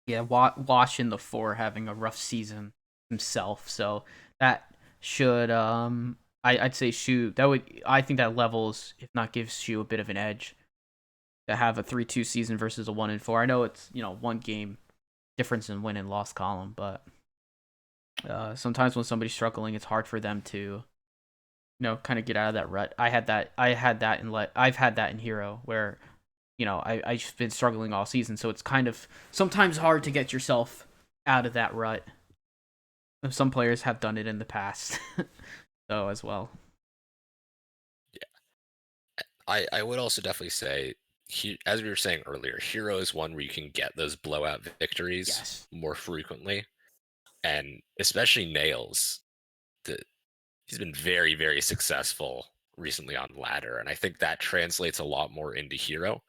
C: Yeah, Wash in the 4 having a rough season himself, so that should I'd say Shu, I think that levels, if not gives Shu a bit of an edge to have a 3-2 season versus a 1 and 4. I know it's 1 game difference in win and loss column, but sometimes when somebody's struggling, it's hard for them to kind of get out of that rut. I've had that in Hero where I've been struggling all season, so it's kind of sometimes hard to get yourself out of that rut. Some players have done it in the past, though, as well.
E: Yeah. I would also definitely say, as we were saying earlier, Hero is one where you can get those blowout victories
C: Yes.
E: more frequently, and especially Nails. The, he's been very, very successful recently on ladder, and I think that translates a lot more into Hero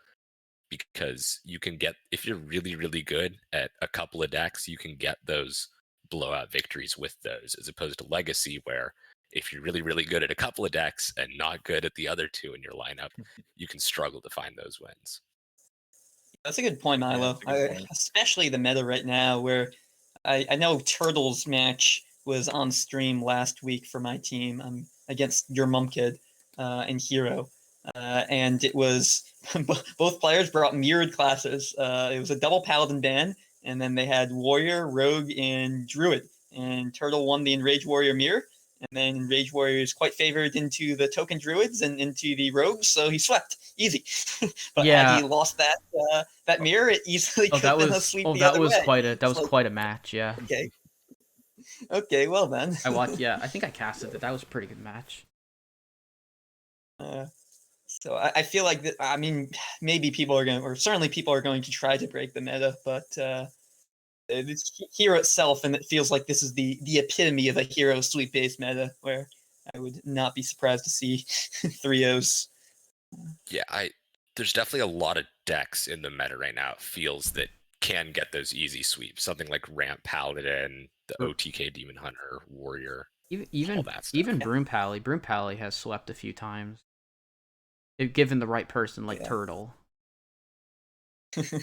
E: because you can get, if you're really, really good at a couple of decks, you can get those blowout victories with those, as opposed to Legacy, where if you're really, really good at a couple of decks and not good at the other two in your lineup, you can struggle to find those wins.
D: That's a good point,
F: Yeah,
D: Milo.
F: that's a good point.
D: Especially the meta right now, where I know Turtle's match was on stream last week for my team against your mum kid and Hero. And it was both players brought mirrored classes. It was a double paladin ban, and then they had warrior, rogue, and druid. And Turtle won the Enrage Warrior mirror, and then Enrage Warrior is quite favored into the token druids and into the rogues, so he swept easy. But had he
C: Yeah.
D: lost that mirror, it easily
C: Oh,
D: could have been a sweep the
C: that
D: other
C: was
D: way.
C: quite
D: It's like,
C: quite a match. Yeah.
D: okay, okay, well then.
C: I watched. Yeah, I think I casted it. That was a pretty good match.
D: So I feel like that. I mean, maybe people are going, or certainly people are going to try to break the meta, but it's Hero itself, and it feels like this is the epitome of a Hero sweep based meta, where I would not be surprised to see 3-0s.
E: Yeah, there's definitely a lot of decks in the meta right now. It feels that can get those easy sweeps. Something like Ramp Paladin, the
C: Or-
E: OTK Demon Hunter, Warrior, all
C: Even
E: that stuff.
C: even Broom Pally has swept a few times. If given the right person, like
D: Yeah.
C: Turtle.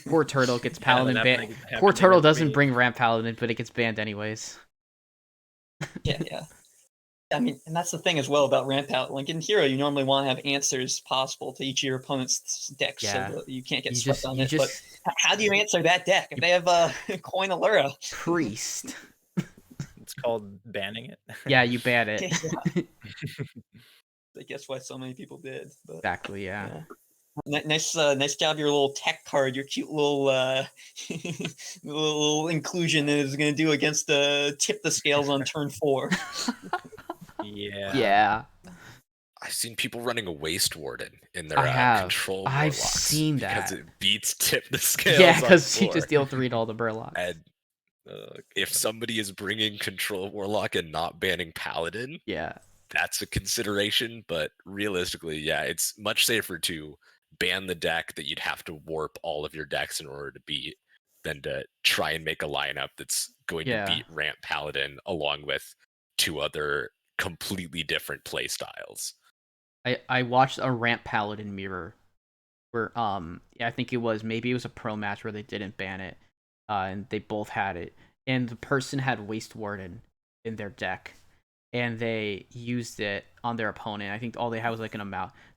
C: Poor Turtle gets
F: Yeah,
C: Paladin
F: that
C: banned.
F: happened
C: Poor
F: to
C: Turtle
F: me.
C: doesn't bring Ramp Paladin, but it gets banned anyways.
D: Yeah. I mean, and that's the thing as well about Ramp Out. Like in Hero, you normally want to have answers possible to each of your opponent's decks,
C: Yeah.
D: so that you can't get
C: You
D: swept
C: just-
D: on
C: you
D: it.
C: just-
D: But how do you answer that deck if they have a Coin Allura?
C: Priest.
F: It's called banning it.
C: Yeah, you ban it.
D: I guess why so many people did. But
C: Exactly. Yeah.
D: nice job. Your little tech card, your cute little little inclusion is going to do against tip the scales on turn 4.
F: Yeah.
C: Yeah.
E: I've seen people running a Waste Warden in their
C: I have.
E: control
C: I've
E: warlocks
C: seen
E: because
C: that.
E: it beats tip the scales.
C: Yeah,
E: on
C: because you
E: 4.
C: just deal 3 to all the Burlocks.
E: And if somebody is bringing control warlock and not banning paladin,
C: Yeah.
E: that's a consideration. But realistically, yeah, it's much safer to ban the deck that you'd have to warp all of your decks in order to beat than to try and make a lineup that's going
C: Yeah.
E: to beat ramp paladin along with 2 other completely different play styles.
C: I watched a Ramp Paladin mirror where yeah, I think it was a pro match where they didn't ban it, and they both had it, and the person had Waste Warden in their deck, and they used it on their opponent. I think all they had was like an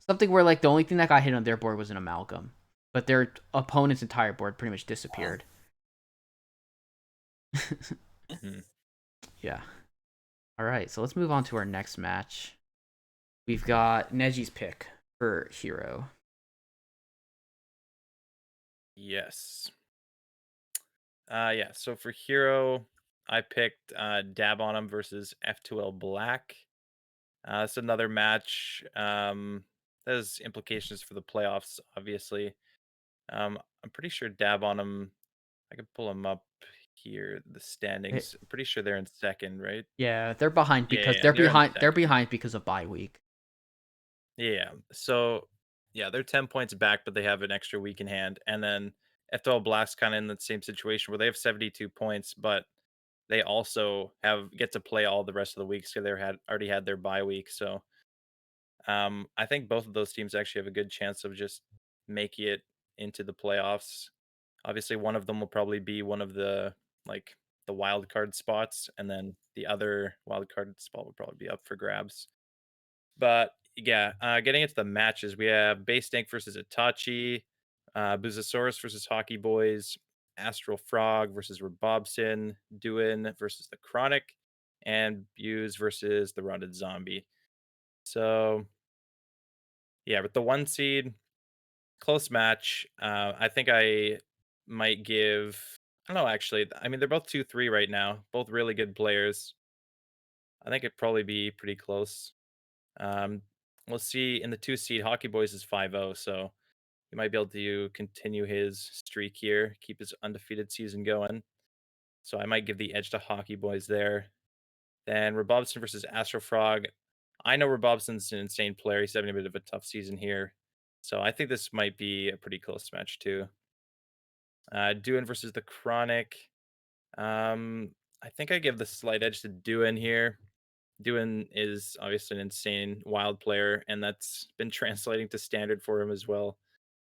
C: something where like the only thing that got hit on their board was an amalgam, but their opponent's entire board pretty much disappeared. Yeah. All right, so let's move on to our next match. We've got Neji's pick for Hero.
F: Yes. Yeah, so for Hero, I picked Dab on him versus F2L Black. It's another match. That has implications for the playoffs, obviously. I'm pretty sure Dab on him, I could pull him up here, the standings. I'm pretty sure they're in second, right?
C: Yeah, they're behind because
F: Yeah,
C: they're
F: they're in
C: behind. They're
F: second.
C: behind because of bye week.
F: Yeah. So yeah, they're 10 points back, but they have an extra week in hand. And then FTL Blast kind of in the same situation where they have 72 points, but they also get to play all the rest of the weeks because they already had their bye week. So I think both of those teams actually have a good chance of just making it into the playoffs. Obviously, one of them will probably be one of the the wild card spots, and then the other wild card spot will probably be up for grabs. But yeah, getting into the matches, we have Base Tank versus Itachi, Buzosaurus versus Hockey Boys, Astral Frog versus Robobson, Duin versus the Chronic, and Buse versus the Rotted Zombie. So yeah, with the 1 seed, close match. I think I might give. I don't know. Actually, I mean they're both 2-3 right now. Both really good players. I think it'd probably be pretty close. Um, we'll see. In the 2 seed, Hockey Boys is 5-0, so he might be able to continue his streak here, keep his undefeated season going. So I might give the edge to Hockey Boys there. Then Robobson versus Astrofrog. I know Robobson's an insane player. He's having a bit of a tough season here. So I think this might be a pretty close match too. Duin versus the Chronic. I think I give the slight edge to Duin here. Duin is obviously an insane wild player, and that's been translating to standard for him as well.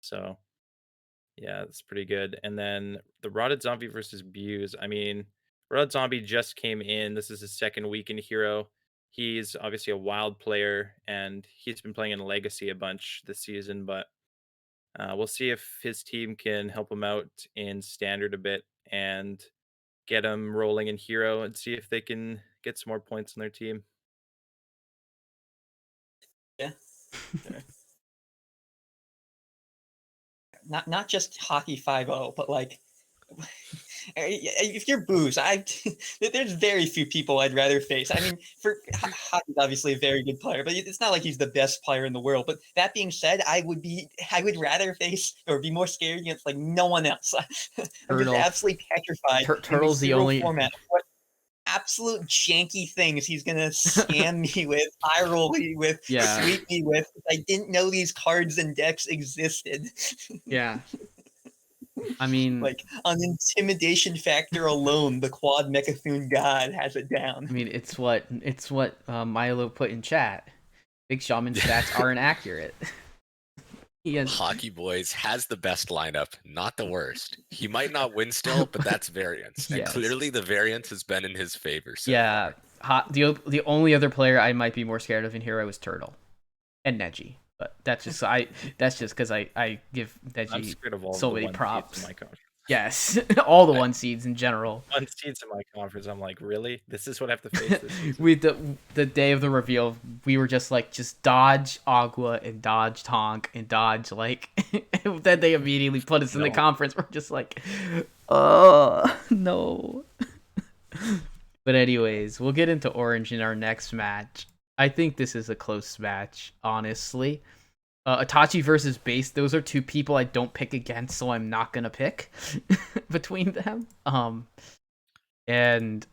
F: So yeah, that's pretty good. And then the Rotted Zombie versus Buse. I mean, Rotted Zombie just came in. This is his second week in Hero. He's obviously a wild player, and he's been playing in Legacy a bunch this season. But we'll see if his team can help him out in Standard a bit and get him rolling in Hero, and see if they can get some more points on their team.
D: Yeah. Sure. Not just hockey 5-0, but like if you're Booze, there's very few people I'd rather face. I mean, hockey's obviously a very good player, but it's not like he's the best player in the world. But that being said, I would rather face or be more scared against like no one else. I'm just absolutely petrified.
C: Turtle's the only
D: format. What absolute janky things he's gonna scam me with, eye roll me with, sweep me with. I didn't know these cards and decks existed.
C: Yeah. I mean,
D: like on intimidation factor alone, the Quad Mechathune God has it down.
C: I mean, it's what Milo put in chat. Big Shaman stats aren't accurate.
E: Hockey Boys has the best lineup, not the worst. He might not win still, but that's variance. And clearly the variance has been in his favor. So
C: far. The only other player I might be more scared of in Hero is Turtle and Neji. But that's just because I give Neji so many props. Yes, all the 1 seeds in general.
F: 1 seeds in my conference. I'm like, really? This is what I have to face this season?
C: With the day of the reveal, we were just dodge Agua and dodge Tonk and dodge like. Then they immediately put us in the conference. We're just like, oh no. But anyways, we'll get into Orange in our next match. I think this is a close match, honestly. Itachi versus Base, those are 2 people I don't pick against, so I'm not gonna pick between them. And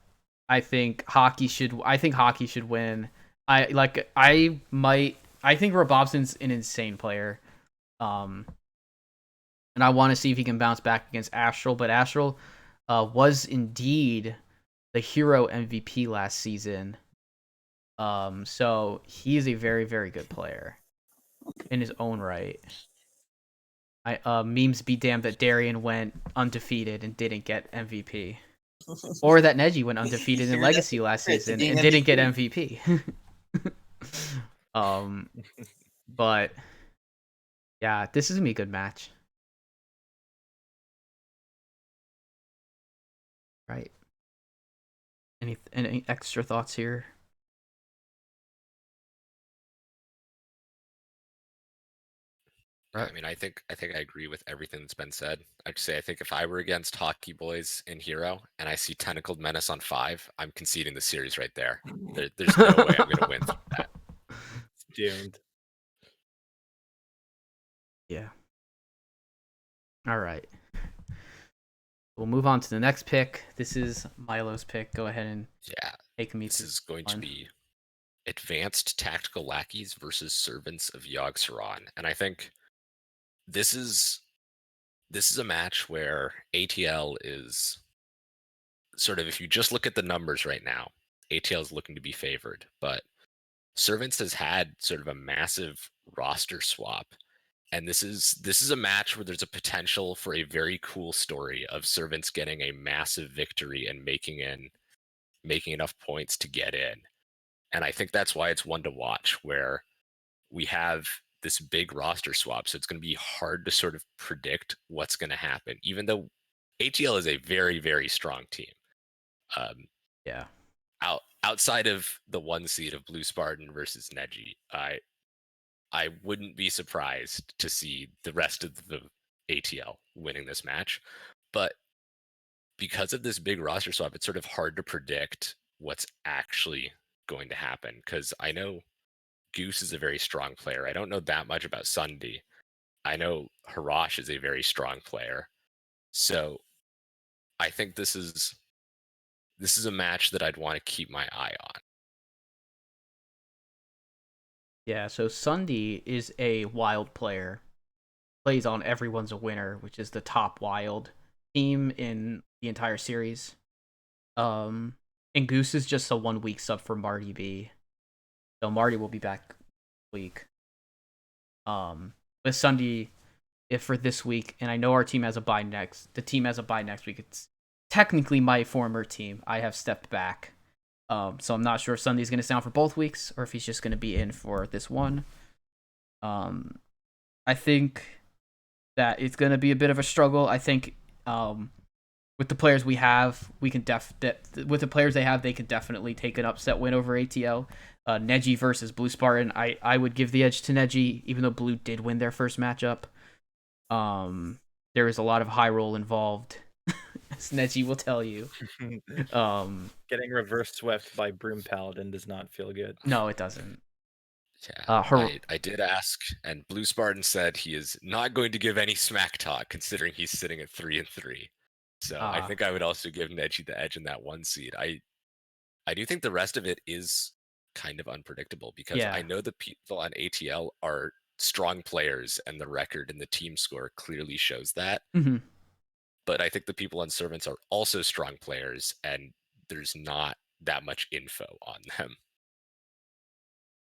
C: I think Hockey should win. I think Robobson's an insane player. And I want to see if he can bounce back against Astral, but Astral was indeed the Hero MVP last season. So he is a very, very good player in his own right. Memes be damned that Darian went undefeated and didn't get MVP. Or that Neji went undefeated in Legacy last season and didn't get MVP. But yeah, this is gonna be a good match. Right. Any extra thoughts here?
E: I mean, I think I agree with everything that's been said. I'd say I think if I were against Hockey Boys in Hero and I see Tentacled Menace on 5, I'm conceding the series right there. There's no way I'm going to win through that.
F: Doomed.
C: Yeah. All right. We'll move on to the next pick. This is Milo's pick. Go ahead and take me.
E: This is going to be Advanced Tactical Lackeys versus Servants of Yogg-Saron, and I think this is a match where ATL is sort of, if you just look at the numbers right now, ATL is looking to be favored, but Servants has had sort of a massive roster swap, and this is a match where there's a potential for a very cool story of Servants getting a massive victory and making enough points to get in. And I think that's why it's one to watch, where we have this big roster swap. So it's going to be hard to sort of predict what's going to happen, even though ATL is a very, very strong team. Outside of the 1 seed of Blue Spartan versus Neji, I wouldn't be surprised to see the rest of the ATL winning this match. But because of this big roster swap, it's sort of hard to predict what's actually going to happen, because I know Goose is a very strong player. I don't know that much about Sunday. I know Harash is a very strong player. So I think this is a match that I'd want to keep my eye on.
C: Yeah, so Sunday is a wild player. Plays on Everyone's a Winner, which is the top wild team in the entire series. And Goose is just a 1 week sub for Marty B. So Marty will be back week. With Sunday, if for this week, and I know our team has a bye next. The team has a bye next week. It's technically my former team. I have stepped back. So I'm not sure if Sunday's going to sound for both weeks or if he's just going to be in for this one. I think that it's going to be a bit of a struggle. I think with the players we have, we can with the players they have, they can definitely take an upset win over ATL. Neji versus Blue Spartan, I would give the edge to Neji, even though Blue did win their first matchup. There is a lot of high roll involved. As Neji will tell you.
F: Getting reverse swept by Broom Paladin does not feel good.
C: No, it doesn't.
E: Yeah, I did ask, and Blue Spartan said he is not going to give any smack talk, considering he's sitting at 3-3. So I think I would also give Neji the edge in that 1 seed. I do think the rest of it is kind of unpredictable because I know the people on ATL are strong players, and the record and the team score clearly shows that.
C: Mm-hmm.
E: But I think the people on Servants are also strong players, and there's not that much info on them.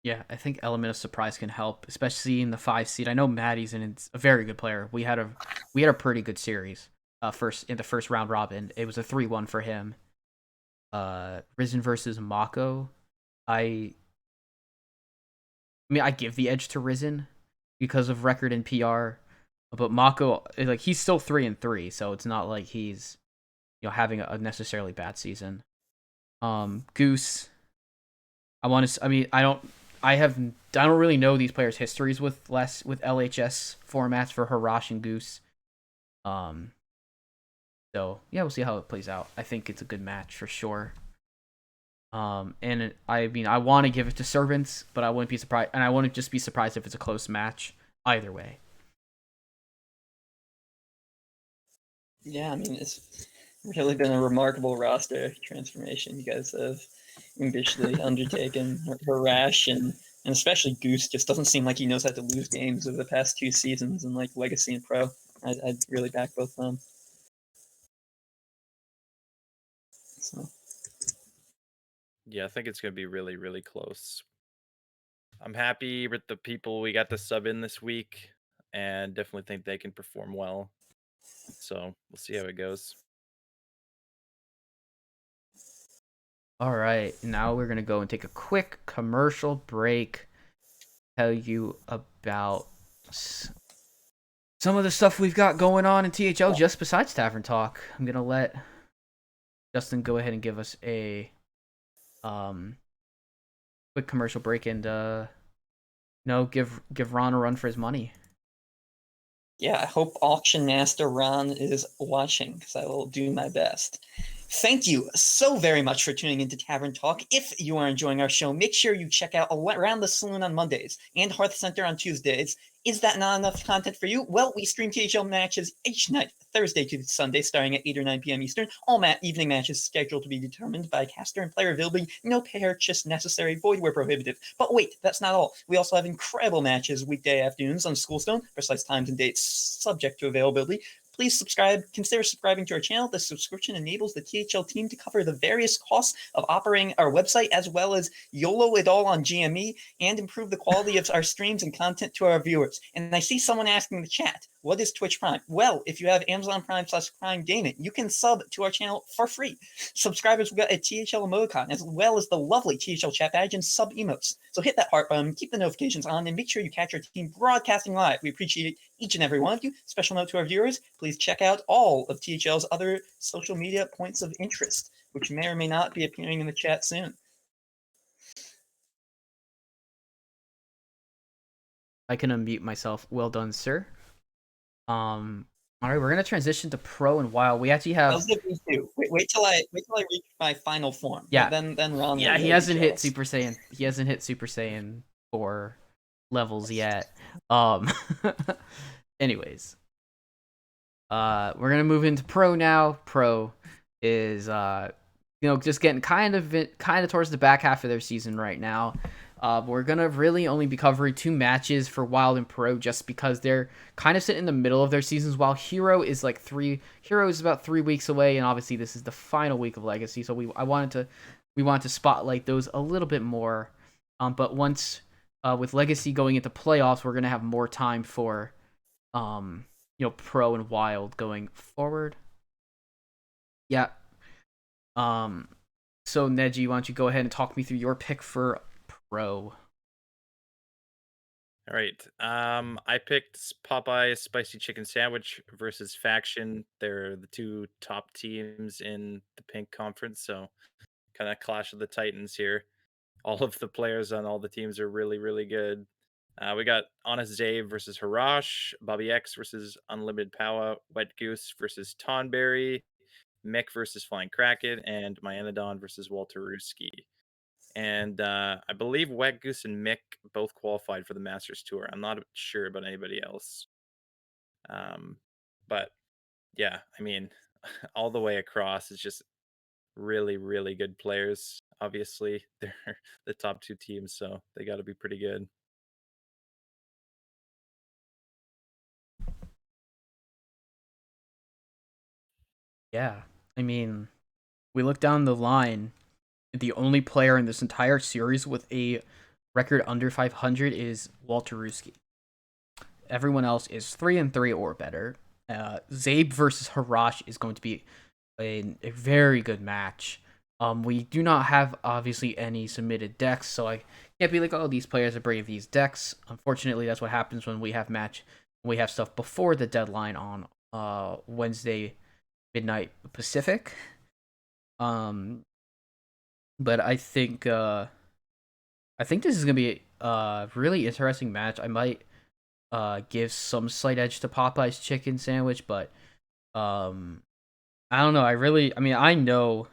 C: Yeah, I think element of surprise can help, especially in the 5 seed. I know Maddie's a very good player. We had a pretty good series. In the first round robin, it was a 3-1 for him. Risen versus Mako. I mean, I give the edge to Risen because of record and PR. But Mako, like, he's still 3-3, so it's not like he's, having a necessarily bad season. Goose, I don't really know these players' histories with LHS formats for Harash and Goose. So yeah, we'll see how it plays out. I think it's a good match for sure. And I want to give it to Servants, but I wouldn't be surprised, and I wouldn't just be surprised if it's a close match either way.
D: Yeah, I mean, it's really been a remarkable roster transformation you guys have ambitiously undertaken. Harash and especially Goose just doesn't seem like he knows how to lose games over the past 2 seasons in like Legacy and Pro. I'd really back both of them. So.
F: Yeah, I think it's going to be really, really close. I'm happy with the people we got to sub in this week, and definitely think they can perform well. So we'll see how it goes.
C: All right, now we're going to go and take a quick commercial break. Tell you about some of the stuff we've got going on in THL just besides Tavern Talk. I'm going to let Justin go ahead and give us a quick commercial break and give Ron a run for his money.
D: Yeah, I hope Auction Master Ron is watching, because I will do my best. Thank you so very much for tuning into Tavern Talk. If you are enjoying our show, make sure you check out Around the Saloon on Mondays and Hearth Center on Tuesdays. Is that not enough content for you? Well, we stream THL matches each night, Thursday to Sunday, starting at 8 or 9 p.m. Eastern. All evening matches scheduled to be determined by caster and player availability. No purchase necessary, void where prohibitive. But wait, that's not all. We also have incredible matches weekday afternoons on Schoolstone, precise times and dates subject to availability. Please consider subscribing to our channel. The subscription enables the THL team to cover the various costs of operating our website, as well as YOLO it all on GME, and improve the quality of our streams and content to our viewers. And I see someone asking in the chat, what is Twitch Prime? Well, if you have Amazon Prime/Prime Gaming, you can sub to our channel for free. Subscribers will get a THL emoticon, as well as the lovely THL chat badge and sub emotes. So hit that heart button, keep the notifications on, and make sure you catch our team broadcasting live. We appreciate each and every one of you. Special note to our viewers, please check out all of THL's other social media points of interest, which may or may not be appearing in the chat soon.
C: I can unmute myself. Well done, sir. All right, we're gonna transition to Pro and Wild. We actually have.
D: Wait till I reach my final form.
C: Yeah.
D: Then Ron.
C: Yeah, he hasn't hit Super Saiyan. He hasn't hit Super Saiyan 4 levels yet. Anyways, we're gonna move into pro now. Pro is just getting kind of towards the back half of their season right now. We're gonna really only be covering 2 matches for Wild and Pro, just because they're kind of sitting in the middle of their seasons, while Hero is about 3 weeks away, and obviously this is the final week of Legacy, so we wanted to spotlight those a little bit more. But once with Legacy going into playoffs, we're gonna have more time for Pro and Wild going forward. Yeah. So Neji, why don't you go ahead and talk me through your pick for Pro?
F: All right. I picked Popeye's Spicy Chicken Sandwich versus Faction. They're the 2 top teams in the Pink Conference, so kind of clash of the Titans here. All of the players on all the teams are really, really good. We got Honest Zave versus Harash, Bobby X versus Unlimited Power, Wet Goose versus Tonberry, Mick versus Flying Kraken, and Myanodon versus Walter Ruski. And I believe Wet Goose and Mick both qualified for the Masters Tour. I'm not sure about anybody else. But yeah, I mean, all the way across, it's just really, really good players. Obviously, they're the top 2 teams, so they got to be pretty good.
C: Yeah, I mean, we look down the line, the only player in this entire series with a record under 500 is Walter Ruski. Everyone else is 3-3 or better. Zabe versus Harash is going to be a very good match. We do not have obviously any submitted decks, so I can't be like, oh, these players are bringing these decks. Unfortunately, that's what happens when we have stuff before the deadline on Wednesday midnight Pacific. But I think this is gonna be a really interesting match. I might give some slight edge to Popeye's chicken sandwich, but I don't know. I know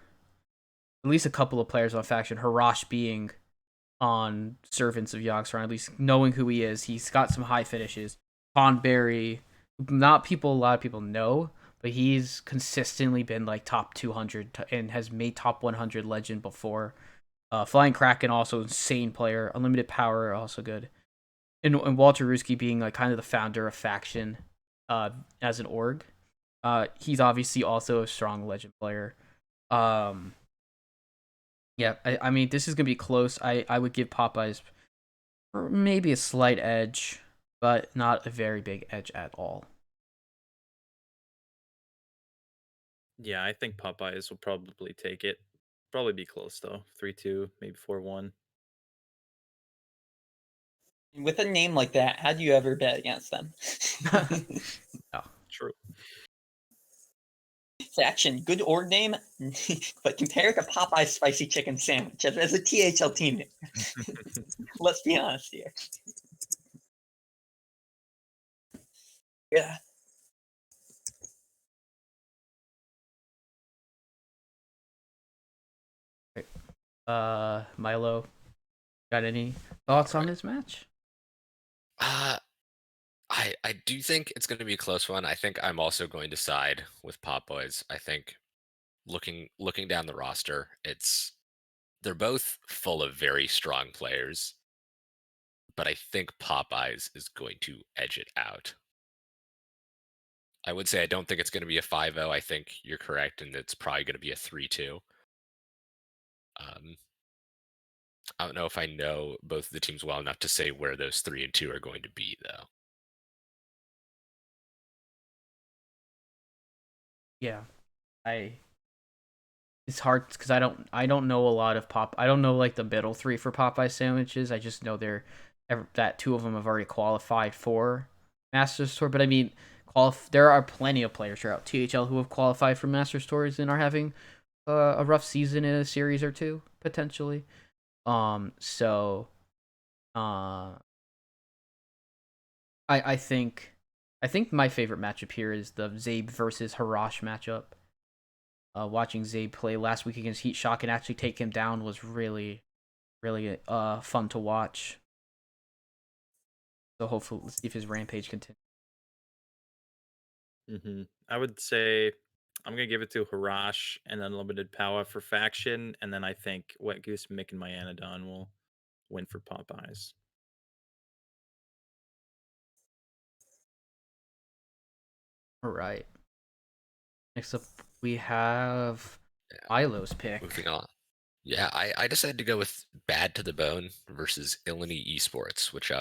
C: at least a couple of players on Faction. Harash being on Servants of Yogstar, at least knowing who he is. He's got some high finishes. Tonberry, a lot of people know, but he's consistently been like top 200 and has made top 100 legend before. Flying Kraken, also insane player. Unlimited Power, also good. And Walter Ruski being like kind of the founder of Faction as an org. He's obviously also a strong legend player. Yeah, I mean, this is going to be close. I would give Popeyes maybe a slight edge, but not a very big edge at all.
F: Yeah, I think Popeyes will probably take it. Probably be close though. 3-2, maybe 4-1.
D: With a name like that, how do you ever bet against them?
C: Oh.
F: True.
D: Faction, good org name, but compare it to Popeye's Spicy Chicken Sandwich as a THL team. Let's be honest here. Yeah.
C: Milo, got any thoughts on this match?
E: I do think it's going to be a close one. I think I'm also going to side with Pop Boys. I think looking down the roster, they're both full of very strong players, but I think Popeyes is going to edge it out. I would say I don't think it's going to be a 5-0. I think you're correct, and it's probably going to be a 3-2. I don't know if I know both of the teams well enough to say where those 3 and 2 are going to be, though.
C: Yeah, it's hard because I don't know a lot of I don't know like the middle 3 for Popeye sandwiches. I just know that 2 of them have already qualified for Masters Tour. But I mean, there are plenty of players throughout THL who have qualified for Masters Tours and are having a rough season in a series or 2 potentially. So I think my favorite matchup here is the Zabe versus Harash matchup. Watching Zabe play last week against Heat Shock and actually take him down was really, really fun to watch. So hopefully, let's see if his rampage continues.
F: I would say I'm gonna give it to Harash and Unlimited Power for faction, and then I think Wet Goose, Mick, and Myanodon will win for Popeyes.
C: All right. Next up, we have Milo's pick.
E: Moving on. Yeah, I decided to go with Bad to the Bone versus Illini Esports, which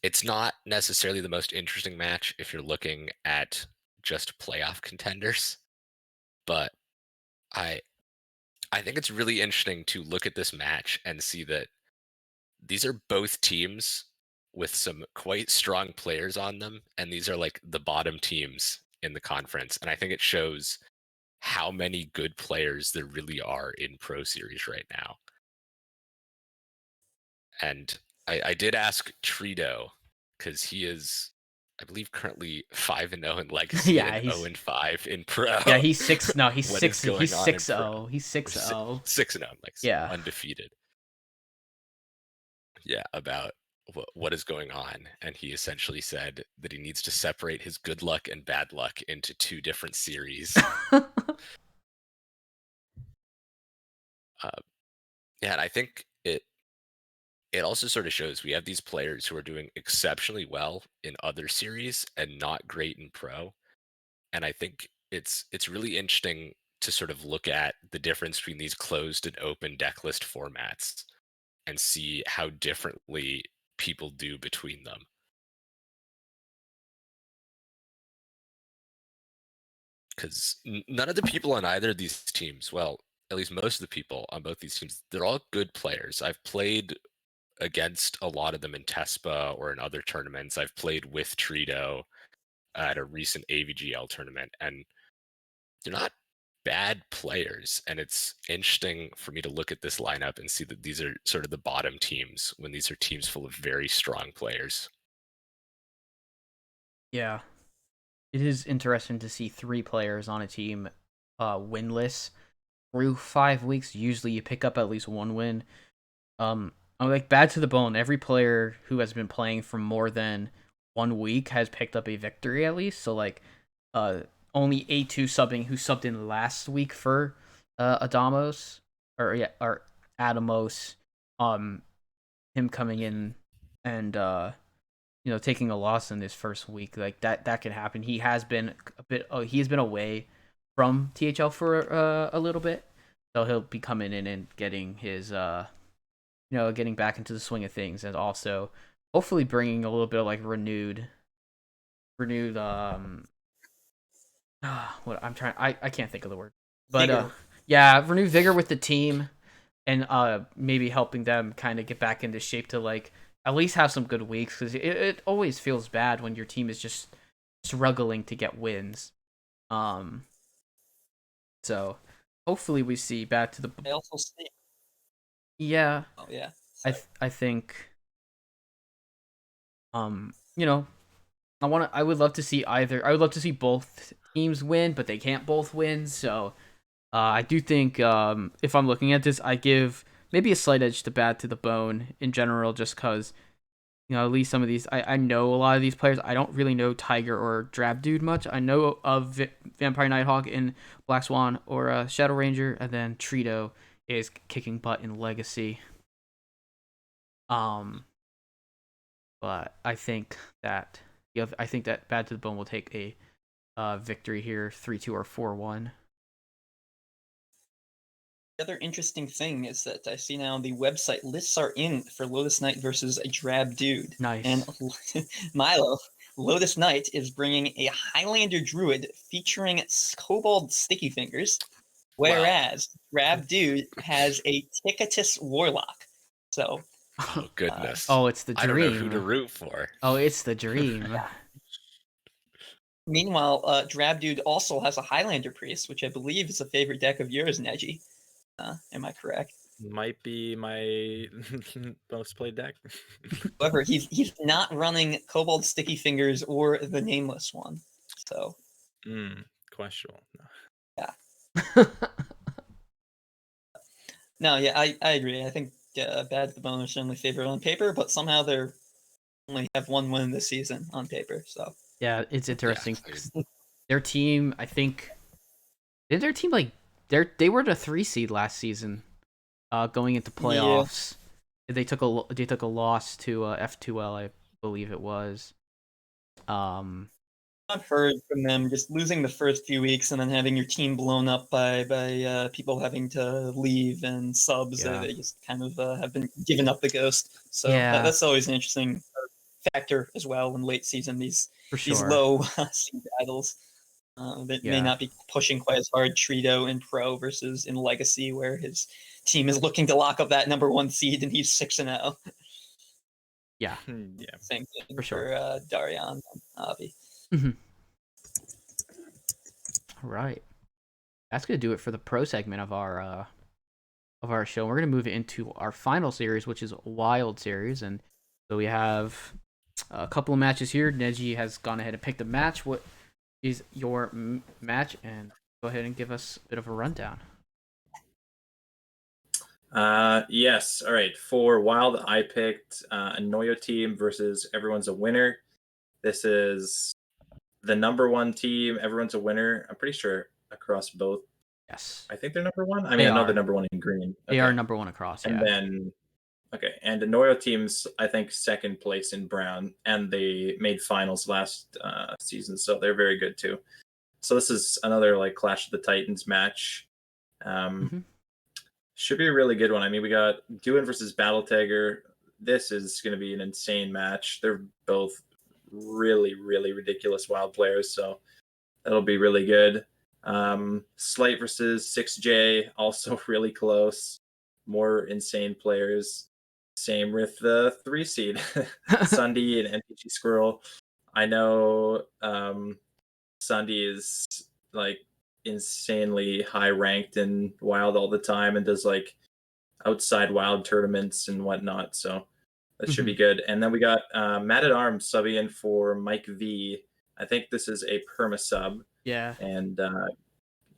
E: it's not necessarily the most interesting match if you're looking at just playoff contenders, but I I think it's really interesting to look at this match and see that these are both teams with some quite strong players on them, and these are like the bottom teams in the conference, and I think it shows how many good players there really are in Pro Series right now. And I did ask Trito because he is, I believe, currently 5-0 in Legacy
C: Yeah,
E: and
C: he's
E: 0-5 in Pro.
C: yeah, he's 6. No, he's
E: What is
C: 6.
E: going
C: He's
E: on in
C: 6-0.
E: Pro?
C: He's 6-0.
E: 6-0 in Legacy,
C: Yeah.
E: undefeated. Yeah, about what is going on, and he essentially said that he needs to separate his good luck and bad luck into 2 different series. Yeah, and I think it also sort of shows we have these players who are doing exceptionally well in other series and not great in Pro. And I think it's really interesting to sort of look at the difference between these closed and open deck list formats and see how differently people do between them. Because none of the people on either of these teams, well, at least most of the people on both these teams, they're all good players. I've played against a lot of them in TESPA or in other tournaments. I've played with Trito at a recent AVGL tournament, and they're not bad players. And it's interesting for me to look at this lineup and see that these are sort of the bottom teams when these are teams full of very strong players.
C: Yeah. It is interesting to see 3 players on a team winless through 5 weeks. Usually you pick up at least 1 win. I'm like Bad to the Bone. Every player who has been playing for more than 1 week has picked up a victory at least. So like only A2 subbing who subbed in last week for Adamos or Adamos, him coming in and taking a loss in this first week, like that could happen. He has been he has been away from THL for a little bit, so he'll be coming in and getting his getting back into the swing of things, and also hopefully bringing a little bit of like renewed what I'm trying I can't think of the word, but
D: Vigor.
C: yeah, renewed vigor with the team, and maybe helping them kind of get back into shape to like at least have some good weeks, because it always feels bad when your team is just struggling to get wins. So hopefully we see Bad to the
D: I also see.
C: yeah.
D: Oh yeah.
C: I think I would love to see both teams win, but they can't both win. So I do think if I'm looking at this, I give maybe a slight edge to Bad to the Bone in general, just because at least some of these I know a lot of these players. I don't really know Tiger or Drab Dude much. I know of Vampire Nighthawk in Black Swan or Shadow Ranger, and then Trito is kicking butt in Legacy. But I think that Bad to the Bone will take a victory here, 3-2 or 4-1.
D: The other interesting thing is that I see now the website lists are in for Lotus Knight versus a Drab Dude.
C: Nice.
D: And Milo, Lotus Knight is bringing a Highlander Druid featuring Kobold Sticky Fingers, whereas Drab Dude has a Ticketus Warlock. So,
E: Oh, goodness.
C: It's the dream.
E: I don't know who to root for.
C: Oh, it's the dream.
D: Meanwhile, Drab Dude also has a Highlander Priest, which I believe is a favorite deck of yours, Neji. Am I correct?
F: Might be my most played deck.
D: However, he's not running Kobold Sticky Fingers or the Nameless one. So,
F: questionable. No.
D: Yeah. No, yeah, I agree. I think Bad to the Bone are certainly favored on paper, but somehow they're only have one win this season on paper. So
C: Yeah, it's interesting.
E: Yeah,
C: 'Cause their team, I think, did their team like they were the 3 seed last season, going into
D: yeah,
C: playoffs. They took a loss to F2L, I believe it was.
D: I've heard from them just losing the first few weeks and then having your team blown up by people having to leave and subs.
C: Yeah.
D: They just kind of have been giving up the ghost. So
C: Yeah.
D: that's always an interesting factor as well in late season. These
C: For
D: these
C: sure.
D: low seed battles that may
C: Yeah.
D: not be pushing quite as hard. Trito in Pro versus in Legacy, where his team is looking to lock up that number 1 seed and he's 6-0.
C: Yeah,
F: Yeah.
D: Same thing
C: For sure.
D: for Darian and Avi.
C: all right. That's gonna do it for the pro segment of our show. We're gonna move into our final series, which is Wild Series, and so we have a couple of matches here. Neji has gone ahead and picked a match. What is your match? And go ahead and give us a bit of a rundown.
F: Yes. All right. For Wild, I picked a Noyo team versus Everyone's a Winner. This is the number 1 team. Everyone's a winner. I'm pretty sure across both.
C: Yes,
F: I think they're number 1. I mean,
C: They
F: I know
C: are.
F: they're number 1 in green.
C: they are
F: Okay.
C: number 1 across.
F: And
C: Yeah.
F: then, okay. And the Noyo team's, I think, second place in brown. And they made finals last season. So they're very good too. So this is another like Clash of the Titans match. Should be a really good one. I mean, we got Duin versus Battle Tagger. This is going to be an insane match. They're both really, really ridiculous wild players, so that'll be really good. Slight versus 6J, also really close. More insane players. Same with the 3 seed, Sunday and NPG Squirrel. I know Sunday is like insanely high ranked in Wild all the time and does like outside Wild tournaments and whatnot. So that should be good. And then we got Mad at Arms subbing in for Mike V. I think this is a perma sub.
C: Yeah.
F: And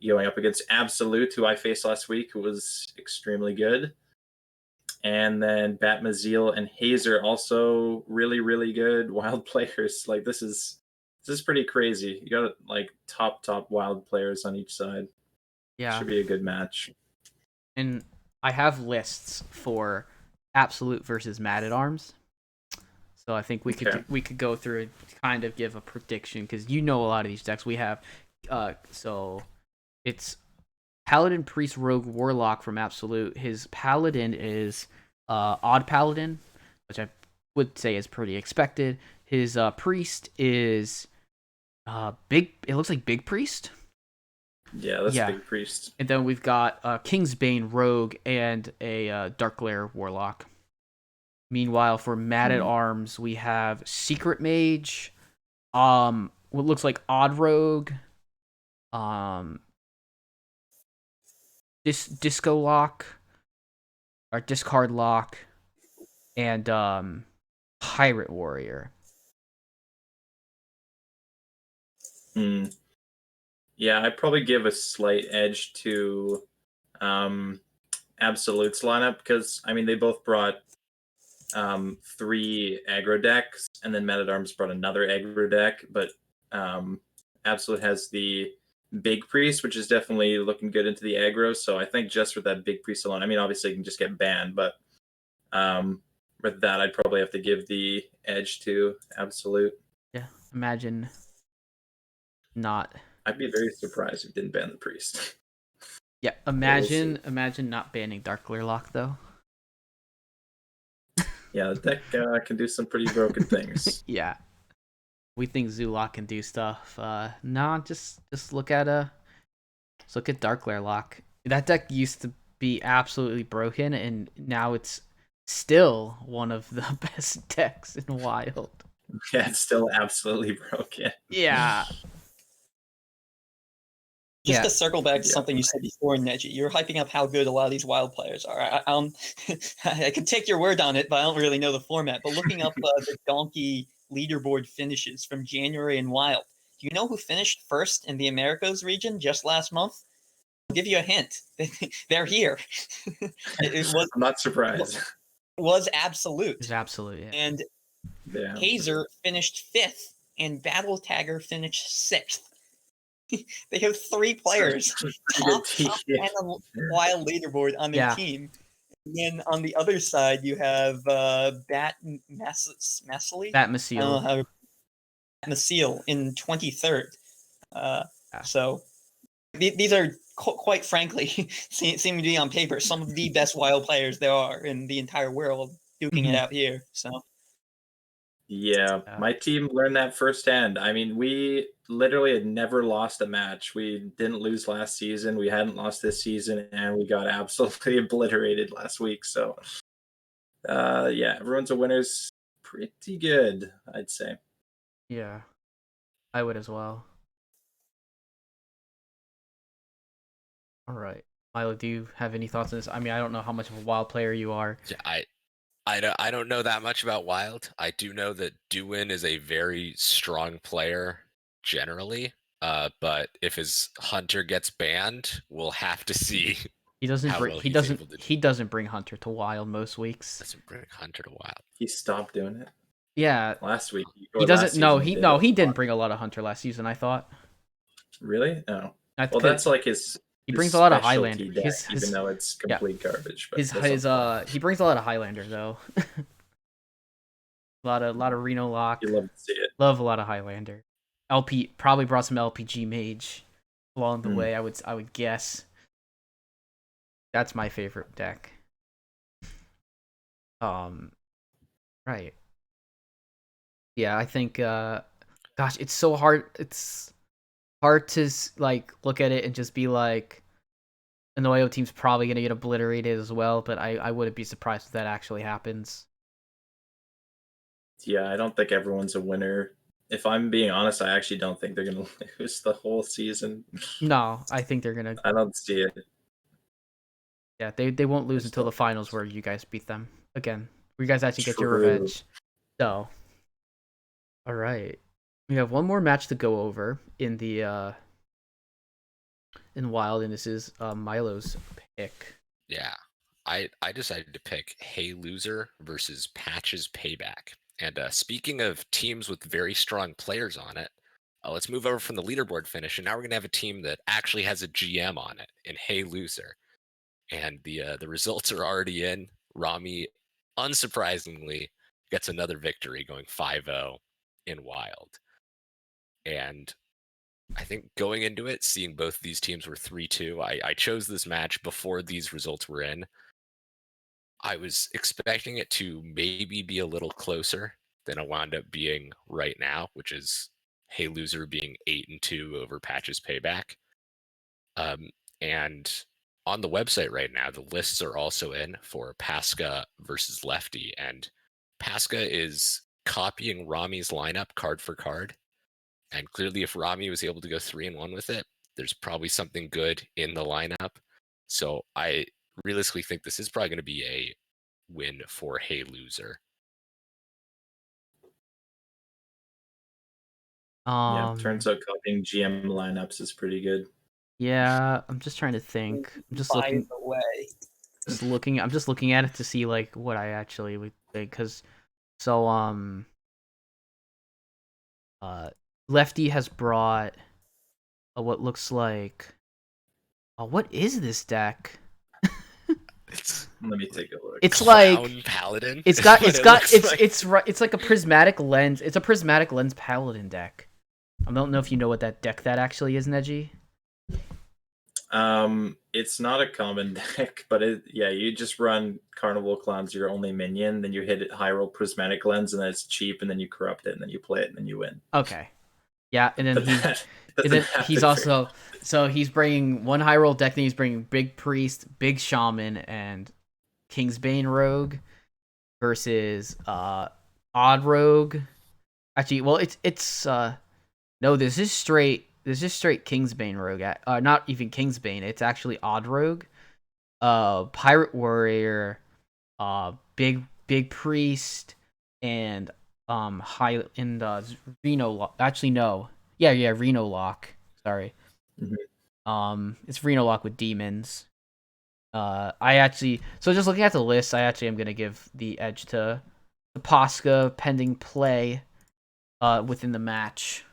F: going up against Absolute, who I faced last week, who was extremely good. And then Batmazeal and Hazer, also really, really good wild players. Like this is pretty crazy. You got like top wild players on each side.
C: Yeah.
F: Should be a good match.
C: And I have lists for Absolute versus Mad at Arms. So I think we could go through and kind of give a prediction because you know a lot of these decks. We have so it's Paladin, Priest, Rogue, Warlock from Absolute. His Paladin is Odd Paladin, which I would say is pretty expected. His Priest is Big. It looks like Big Priest.
F: Yeah, that's Big Priest.
C: And then we've got Kingsbane Rogue and a Dark Glare Warlock. Meanwhile, for Mad at Arms, we have Secret Mage, what looks like Odd Rogue, Disco Lock, or Discard Lock, and Pirate Warrior.
F: Yeah, I'd probably give a slight edge to Absolute's lineup because I mean they both brought 3 aggro decks, and then Mad at Arms brought another aggro deck, but Absolute has the Big Priest, which is definitely looking good into the aggro. So I think just with that Big Priest alone, I mean obviously you can just get banned, but with that I'd probably have to give the edge to Absolute.
C: Yeah, imagine not.
F: I'd be very surprised if you didn't ban the Priest.
C: Yeah, imagine not banning Dark Glare Lock though.
F: Yeah, the deck can do some pretty broken things.
C: Yeah, we think Zoolock can do stuff. Nah, just look at Dark Glare Lock. That deck used to be absolutely broken, and now it's still one of the best decks in Wild.
F: Yeah, it's still absolutely broken.
C: Yeah.
D: Just to circle back to something you said before, Neji, you're hyping up how good a lot of these wild players are. I could take your word on it, but I don't really know the format. But looking up the Donkey leaderboard finishes from January in Wild, do you know who finished first in the Americas region just last month? I'll give you a hint. They're here.
F: I'm not surprised.
D: Was Absolute.
C: It's Absolute, yeah.
D: And
F: Yeah.
D: Hazer finished 5th, and Battle Tagger finished 6th. They have 3 players, top
F: team,
D: 10 on the wild leaderboard on their
C: Yeah.
D: team. And then on the other side, you have Bat Massily.
C: That
D: I don't know
C: Masil.
D: how Masil in 23rd. So these are quite frankly, seem to be on paper some of the best wild players there are in the entire world duking it out here. So
F: Yeah, my team learned that firsthand. I mean, we literally had never lost a match. We didn't lose last season. We hadn't lost this season, and we got absolutely obliterated last week. So, yeah, everyone's a winner's pretty good, I'd say.
C: Yeah, I would as well. All right, Milo, do you have any thoughts on this? I mean, I don't know how much of a wild player you are.
E: Yeah, I don't know that much about Wild. I do know that Duin is a very strong player generally. But if his hunter gets banned, we'll have to see.
C: He doesn't
E: how
C: bring.
E: well
C: He
E: he's
C: doesn't.
E: able to do.
C: He doesn't bring Hunter to wild most weeks.
E: Doesn't bring Hunter to Wild.
F: He stopped doing it
C: Yeah,
F: last week.
C: he doesn't. No, he didn't bring a lot of Hunter last season. I thought.
F: Really? No.
C: I
F: Well, that's like his.
C: He
F: his
C: brings a lot of
F: specialty
C: Highlander.
F: deck,
C: His-
F: even though it's complete garbage. But
C: He brings a lot of Highlander though. a lot of Reno Lock.
F: you love to see it.
C: Love a lot of Highlander. LP probably brought some LPG Mage along the way. I would guess. That's my favorite deck. Right. Yeah, I think. Gosh, it's so hard. It's hard to like look at it and just be like, an Oyo team's probably gonna get obliterated as well. But I wouldn't be surprised if that actually happens.
F: Yeah, I don't think everyone's a winner. If I'm being honest, I actually don't think they're going to lose the whole season.
C: No, I think they're gonna.
F: I don't see it.
C: Yeah, they won't lose until the finals where you guys beat them again. Where you guys actually get your
F: True.
C: revenge. So, all right, we have one more match to go over in the in Wild, and this is Milo's pick.
E: Yeah, I decided to pick Hey Loser versus Patch's Payback. And speaking of teams with very strong players on it, let's move over from the leaderboard finish, and now we're gonna have a team that actually has a GM on it in Hey Loser. And the results are already in. Rami, unsurprisingly, gets another victory, going 5-0 in Wild. And I think going into it, seeing both these teams were 3-2, I chose this match before these results were in. I was expecting it to maybe be a little closer than it wound up being right now, which is Hey Loser being 8-2 over Patch's Payback. And on the website right now, the lists are also in for Pasca versus Lefty, and Pasca is copying Rami's lineup card for card. And clearly, if Rami was able to go 3-1 with it, there's probably something good in the lineup. So I realistically think this is probably going to be a win for Hey Loser.
F: Yeah, turns out copying GM lineups is pretty good.
C: Yeah, I'm just trying to think. I'm just
D: by
C: looking.
D: the way,
C: I'm just looking at it to see like what I actually would think. Cause Lefty has brought what looks like. What is this deck?
F: Let me take a look.
C: It's
E: Clown
C: like
E: Paladin.
C: it's like a prismatic lens. It's a prismatic lens paladin deck. I don't know if you know what that deck that actually is, Neji.
F: It's not a common deck, but you just run Carnival Clowns, your only minion, then you hit it high roll prismatic lens, and then it's cheap, and then you corrupt it, and then you play it, and then you win.
C: Okay. Yeah, and then
F: But
C: he's also he's bringing one high roll deck. Then he's bringing Big Priest, Big Shaman, and Kingsbane Rogue versus Odd Rogue. Actually, well, it's no, this is straight Kingsbane Rogue. Not even Kingsbane. It's actually Odd Rogue, Pirate Warrior, Big Priest, and Reno. Actually, no. Yeah, Reno Lock. Sorry.
F: Mm-hmm.
C: It's Reno Lock with demons. So just looking at the list, I actually am gonna give the edge to the Posca pending play within the match.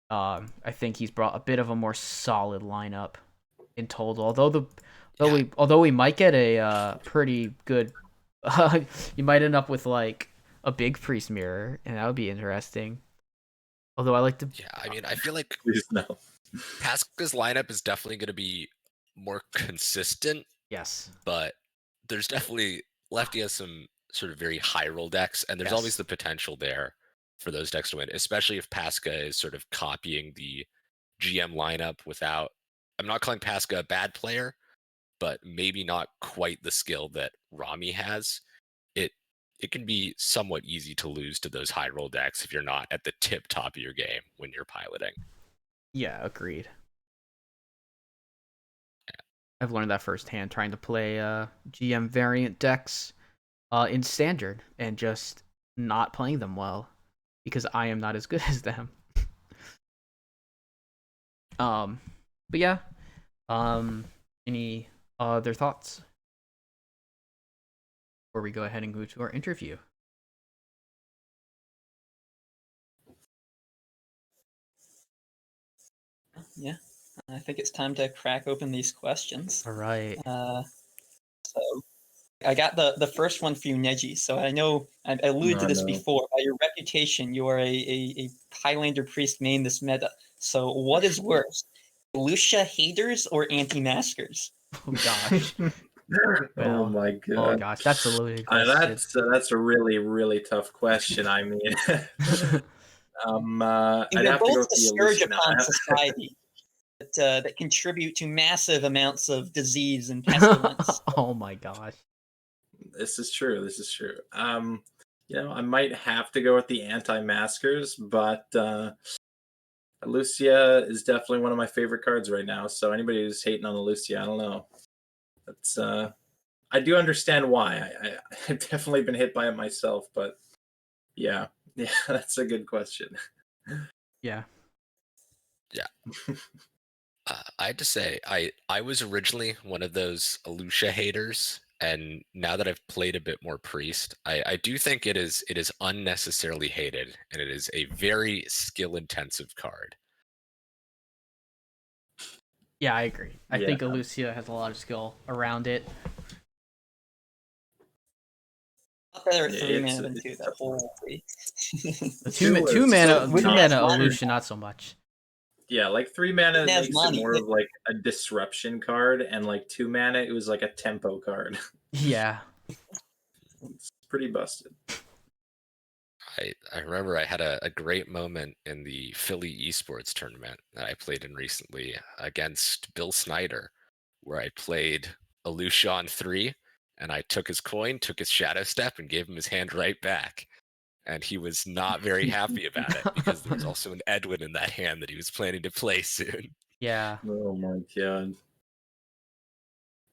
C: I think he's brought a bit of a more solid lineup in total. Although we might get a pretty good, you might end up with like a big priest mirror, and that would be interesting. Although I like to,
E: Yeah, I mean, I feel like
F: Please no.
E: Pasca's lineup is definitely going to be more consistent,
C: yes,
E: but there's definitely Lefty has some sort of very high roll decks, and there's always
C: yes,
E: the potential there for those decks to win, especially if Pasca is sort of copying the GM lineup without. I'm not calling Pasca a bad player, but maybe not quite the skill that Rami has. It can be somewhat easy to lose to those high roll decks if you're not at the tip top of your game when you're piloting.
C: yeah, agreed. I've learned that firsthand trying to play GM variant decks in standard and just not playing them well because I am not as good as them. But yeah. Any other thoughts before we go ahead and go to our interview?
D: Yeah, I think it's time to crack open these questions.
C: All right.
D: So I got the first one for you, Neji. So I know I alluded to this before. By your reputation, you are a Highlander priest main this meta. So what is worse, Lucia haters or anti-maskers?
C: Oh gosh.
F: Oh my god.
C: Oh gosh, that's a loaded question.
F: That's a really, really tough question. I mean, I'd
D: They're
F: have to go
D: both
F: with
D: a
F: the
D: scourge
F: illusion.
D: upon society that contribute to massive amounts of disease and pestilence.
C: Oh my gosh.
F: This is true. This is true. I might have to go with the anti-maskers, but Lucia is definitely one of my favorite cards right now. So anybody who's hating on the Lucia, I don't know. That's I do understand why. I've definitely been hit by it myself, but yeah, that's a good question.
C: Yeah.
E: I had to say, I was originally one of those Alusha haters, and now that I've played a bit more Priest, I do think it is unnecessarily hated, and it is a very skill-intensive card.
C: Yeah, I agree. I
F: Yeah.
C: think Lucia has a lot of skill around it.
D: Better at
F: Yeah,
D: 3-mana than
F: it's
D: 2,
F: a
D: that
F: tough one.
D: whole way.
C: The
F: Two is-
C: two mana
F: so
C: illusion, not so much.
F: Yeah, like 3 mana
D: It has
F: makes
D: money.
F: it more of like a disruption card, and like 2 mana, it was like a tempo card.
C: Yeah.
F: It's pretty busted.
E: I remember I had a great moment in the Philly esports tournament that I played in recently against Bill Snyder, where I played Alusha on 3, and I took his coin, took his shadow step, and gave him his hand right back. And he was not very happy about it because there was also an Edwin in that hand that he was planning to play soon.
C: Yeah.
F: Oh my god.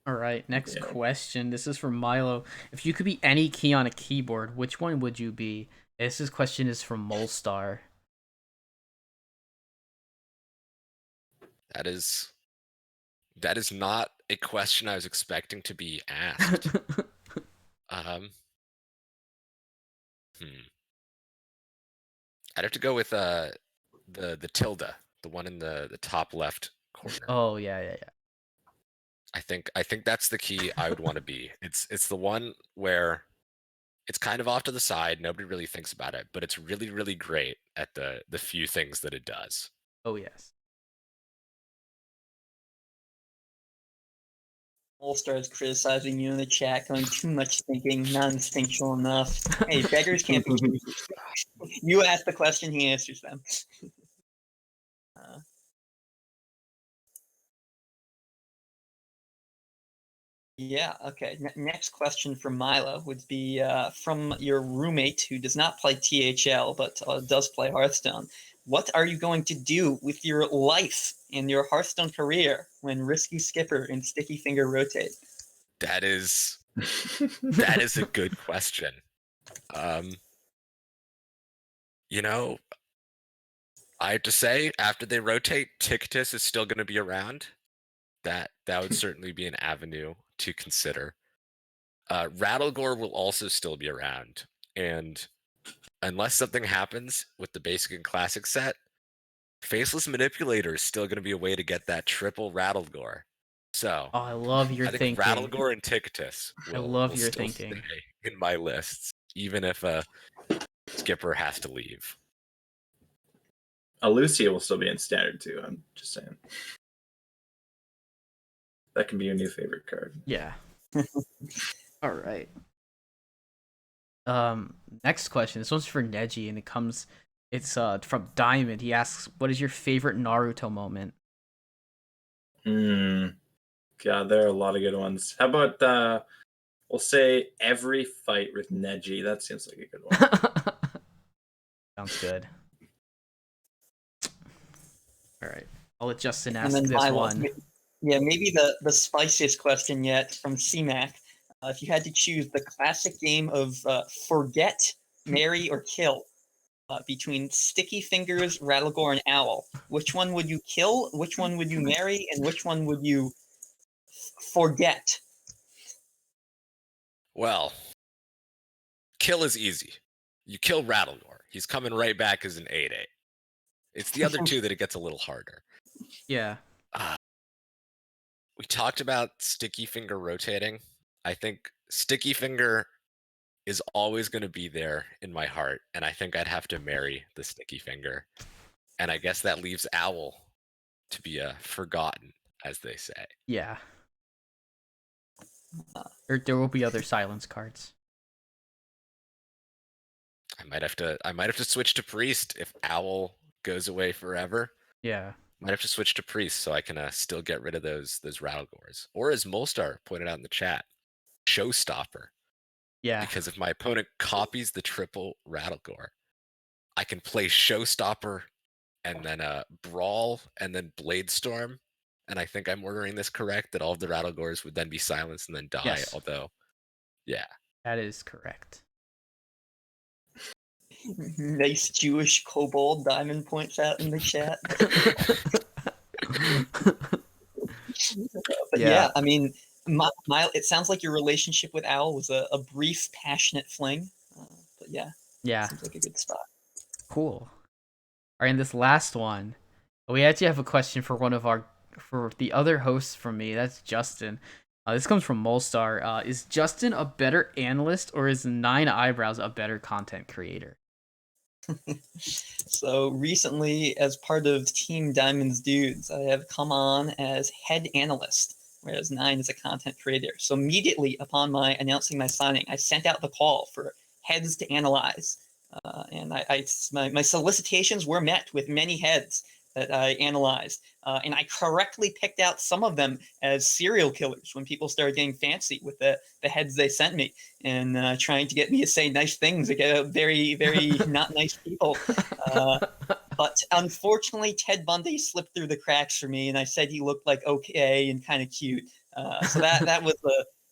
C: All right, next
F: Yeah.
C: question. This is from Milo. If you could be any key on a keyboard, which one would you be? This question is from Molestar.
E: That is not a question I was expecting to be asked. I'd have to go with the tilde, the one in the top left corner.
C: Oh yeah.
E: I think that's the key I would want to be. It's the one where it's kind of off to the side, nobody really thinks about it, but it's really, really great at the few things that it does.
C: Oh yes.
D: All Stars criticizing you in the chat, going too much thinking, not instinctual enough. Hey, beggars can't be choosers. You ask the question, he answers them. Yeah, okay. Next question from Milo would be from your roommate who does not play THL but does play Hearthstone. What are you going to do with your life and your Hearthstone career when Risky Skipper and Sticky Finger rotate?
E: That is a good question. I have to say, after they rotate, Ticketus is still going to be around. That would certainly be an avenue to consider. Rattlegore will also still be around, and unless something happens with the basic and classic set, Faceless Manipulator is still going to be a way to get that triple Rattlegore. So
C: Oh, I love your
E: I think
C: thinking.
E: Rattlegore and Ticketus
C: I
E: will
C: love your
E: still
C: thinking.
E: stay in my lists, even if Skipper has to leave.
G: Lucia will still be in standard too. I'm just saying. That can be your new favorite card.
C: Yeah. All right. Next question. This one's for Neji, and it's from Diamond. He asks, "What is your favorite Naruto moment?"
G: God, there are a lot of good ones. How about we'll say every fight with Neji. That seems like a good one.
C: Sounds good. All right. I'll let Justin
D: And
C: ask
D: then
C: this
D: my
C: one.
D: Yeah, maybe the spiciest question yet from CMAC. If you had to choose the classic game of forget, marry, or kill between Sticky Fingers, Rattlegore, and Owl, which one would you kill? Which one would you marry? And which one would you forget?
E: Well, kill is easy. You kill Rattlegore. He's coming right back as an 8/8. It's the other two that it gets a little harder.
C: Yeah.
E: We talked about Sticky Finger rotating. I think Sticky Finger is always going to be there in my heart, and I think I'd have to marry the Sticky Finger. And I guess that leaves Owl to be forgotten, as they say.
C: Yeah. There will be other silence cards.
E: I might have to switch to Priest if Owl goes away forever.
C: Yeah.
E: Might have to switch to Priest so I can still get rid of those Rattlegores. Or as Molstar pointed out in the chat, Showstopper.
C: Yeah.
E: Because if my opponent copies the triple Rattlegore, I can play Showstopper and then Brawl and then Bladestorm. And I think I'm ordering this correct, that all of the Rattlegores would then be silenced and then die.
C: Yes.
E: Although, yeah.
C: That is correct.
D: Nice Jewish kobold, Diamond points out in the chat. But yeah, I mean, it sounds like your relationship with Owl was a brief, passionate fling. But yeah, seems like a good spot.
C: Cool. All right, and this last one, we actually have a question for for the other hosts from me. That's Justin. This comes from Molstar. Is Justin a better analyst, or is Nine Eyebrows a better content creator?
D: So recently, as part of Team Diamond's Dudes, I have come on as head analyst, whereas Nine is a content creator. So immediately upon my announcing my signing, I sent out the call for heads to analyze. And my solicitations were met with many heads that I analyzed. And I correctly picked out some of them as serial killers when people started getting fancy with the heads they sent me and trying to get me to say nice things against very, very not nice people. But unfortunately, Ted Bundy slipped through the cracks for me, and I said he looked like okay and kind of cute. So that was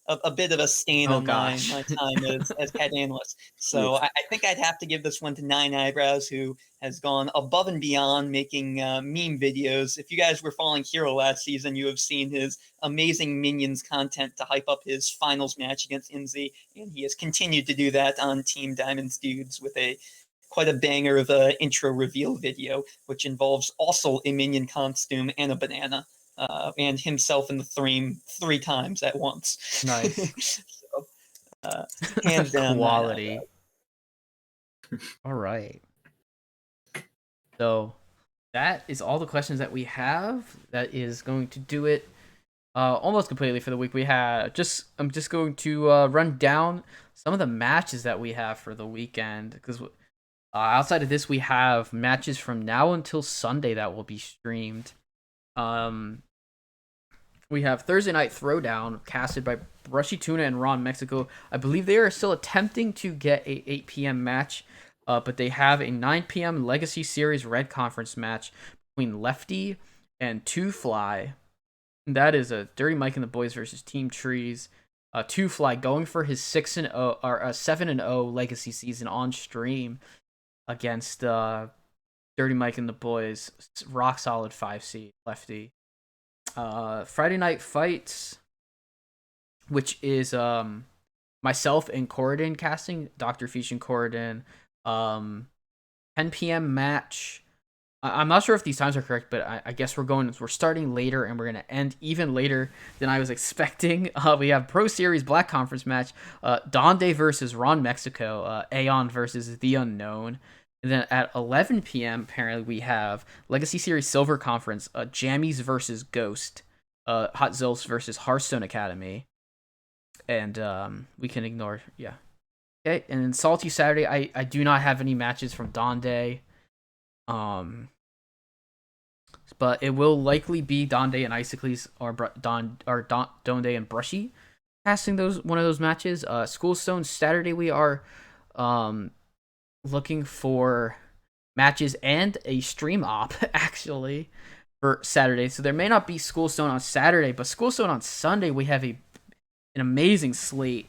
D: a bit of a stain on my time as head analyst. So I think I'd have to give this one to Nine Eyebrows, who has gone above and beyond making meme videos. If you guys were following Hero last season, you have seen his amazing Minions content to hype up his finals match against Inzi, and he has continued to do that on Team Diamond's Dudes with quite a banger of an intro reveal video, which involves also a Minion costume and a banana. And himself in the theme 3 times at once.
C: Nice.
D: So, hands down.
C: Quality. All right. So that is all the questions that we have. That is going to do it almost completely for the week. I'm just going to run down some of the matches that we have for the weekend, because outside of this, we have matches from now until Sunday that will be streamed. We have Thursday Night Throwdown, casted by Brushy Tuna and Ron Mexico. I believe they are still attempting to get a 8 p.m. match, but they have a 9 p.m. Legacy Series Red Conference match between Lefty and Two Fly. That is a Dirty Mike and the Boys versus Team Trees. Two Fly going for his 6-0 or 7-0 Legacy season on stream against Dirty Mike and the Boys, rock solid 5 seed Lefty. Friday Night Fights, which is myself and Corridon casting, Doctorfeesh and Corridon. 10 p.m. match. I'm not sure if these times are correct, but I guess we're starting later and we're gonna end even later than I was expecting. We have Pro Series Black Conference match, Donde versus Ron Mexico, Aeon versus The Unknown. And then at 11 p.m. apparently we have Legacy Series Silver Conference, Jammies versus Ghost, Hot Zills versus Hearthstone Academy. And we can ignore, yeah. Okay, and then Salty Saturday, I do not have any matches from Donde. But it will likely be Donde and Isocles or Donde and Brushy casting one of those matches. Schoolstone Saturday we are looking for matches and a stream op actually for Saturday. So there may not be Schoolstone on Saturday, but Schoolstone on Sunday we have an amazing slate.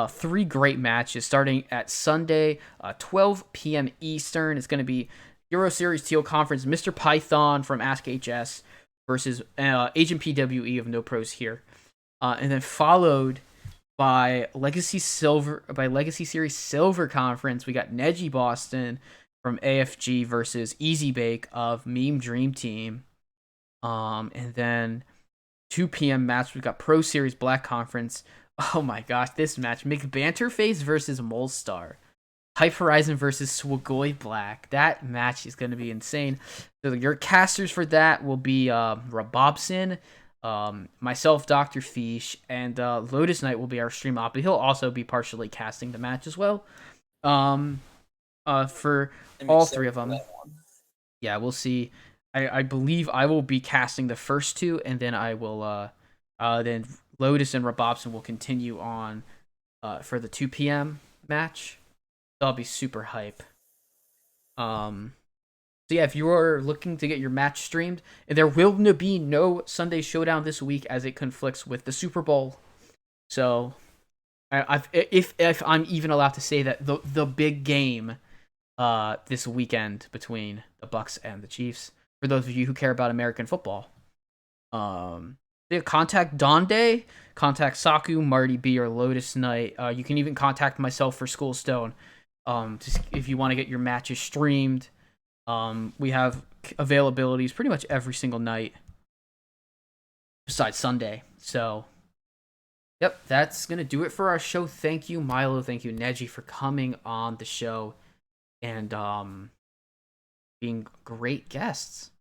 C: 3 great matches starting at Sunday, 12 p.m. Eastern. It's going to be Euro Series Teal Conference, Mr. Python from Ask HS versus Agent PWE of No Pros here. And then followed by Legacy Series Silver Conference, we got NejiBoston from AFG versus Easy Bake of Meme Dream Team. And then 2 p.m. match, we got Pro Series Black Conference. Oh my gosh, this match. McBanterface versus Molestar. Hype Horizon versus Swagoy Black. That match is going to be insane. So your casters for that will be Rabobson, myself, Doctorfeesh, and Lotus Knight will be our stream op. But he'll also be partially casting the match as well. For all 3 of them. Yeah, we'll see. I believe I will be casting the first 2, and then I will then Lotus and Rabobson will continue on for the 2 p.m. match. That'll be super hype. So yeah, if you are looking to get your match streamed, and there will be no Sunday Showdown this week as it conflicts with the Super Bowl. So, if I'm even allowed to say that the big game this weekend between the Bucks and the Chiefs, for those of you who care about American football. Yeah, contact Donde, contact Saku, Marty B, or Lotus Knight. You can even contact myself for Schoolstone. Just if you want to get your matches streamed. We have availabilities pretty much every single night besides Sunday. So, yep, that's going to do it for our show. Thank you, Milo. Thank you, Neji, for coming on the show and being great guests.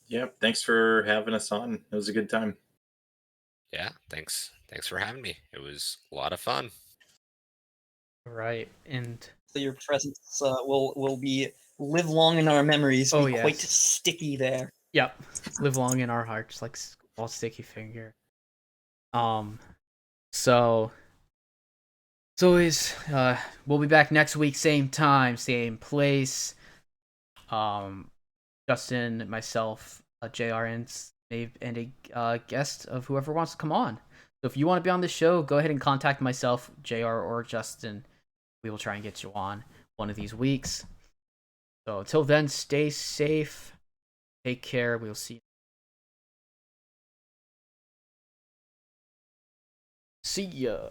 G: Yep, thanks for having us on. It was a good time.
E: Yeah, thanks for having me. It was a lot of fun.
C: Right, and
D: So your presence will live long in our memories.
C: Oh,
D: be
C: yes.
D: quite sticky there.
C: yep, live long in our hearts like all sticky finger. So is we'll be back next week, same time, same place. Justin, myself, JR, and a guest of whoever wants to come on. So if you want to be on the show, go ahead and contact myself, JR, or Justin. We will try and get you on one of these weeks. So until then, stay safe. Take care. We'll see you. See ya.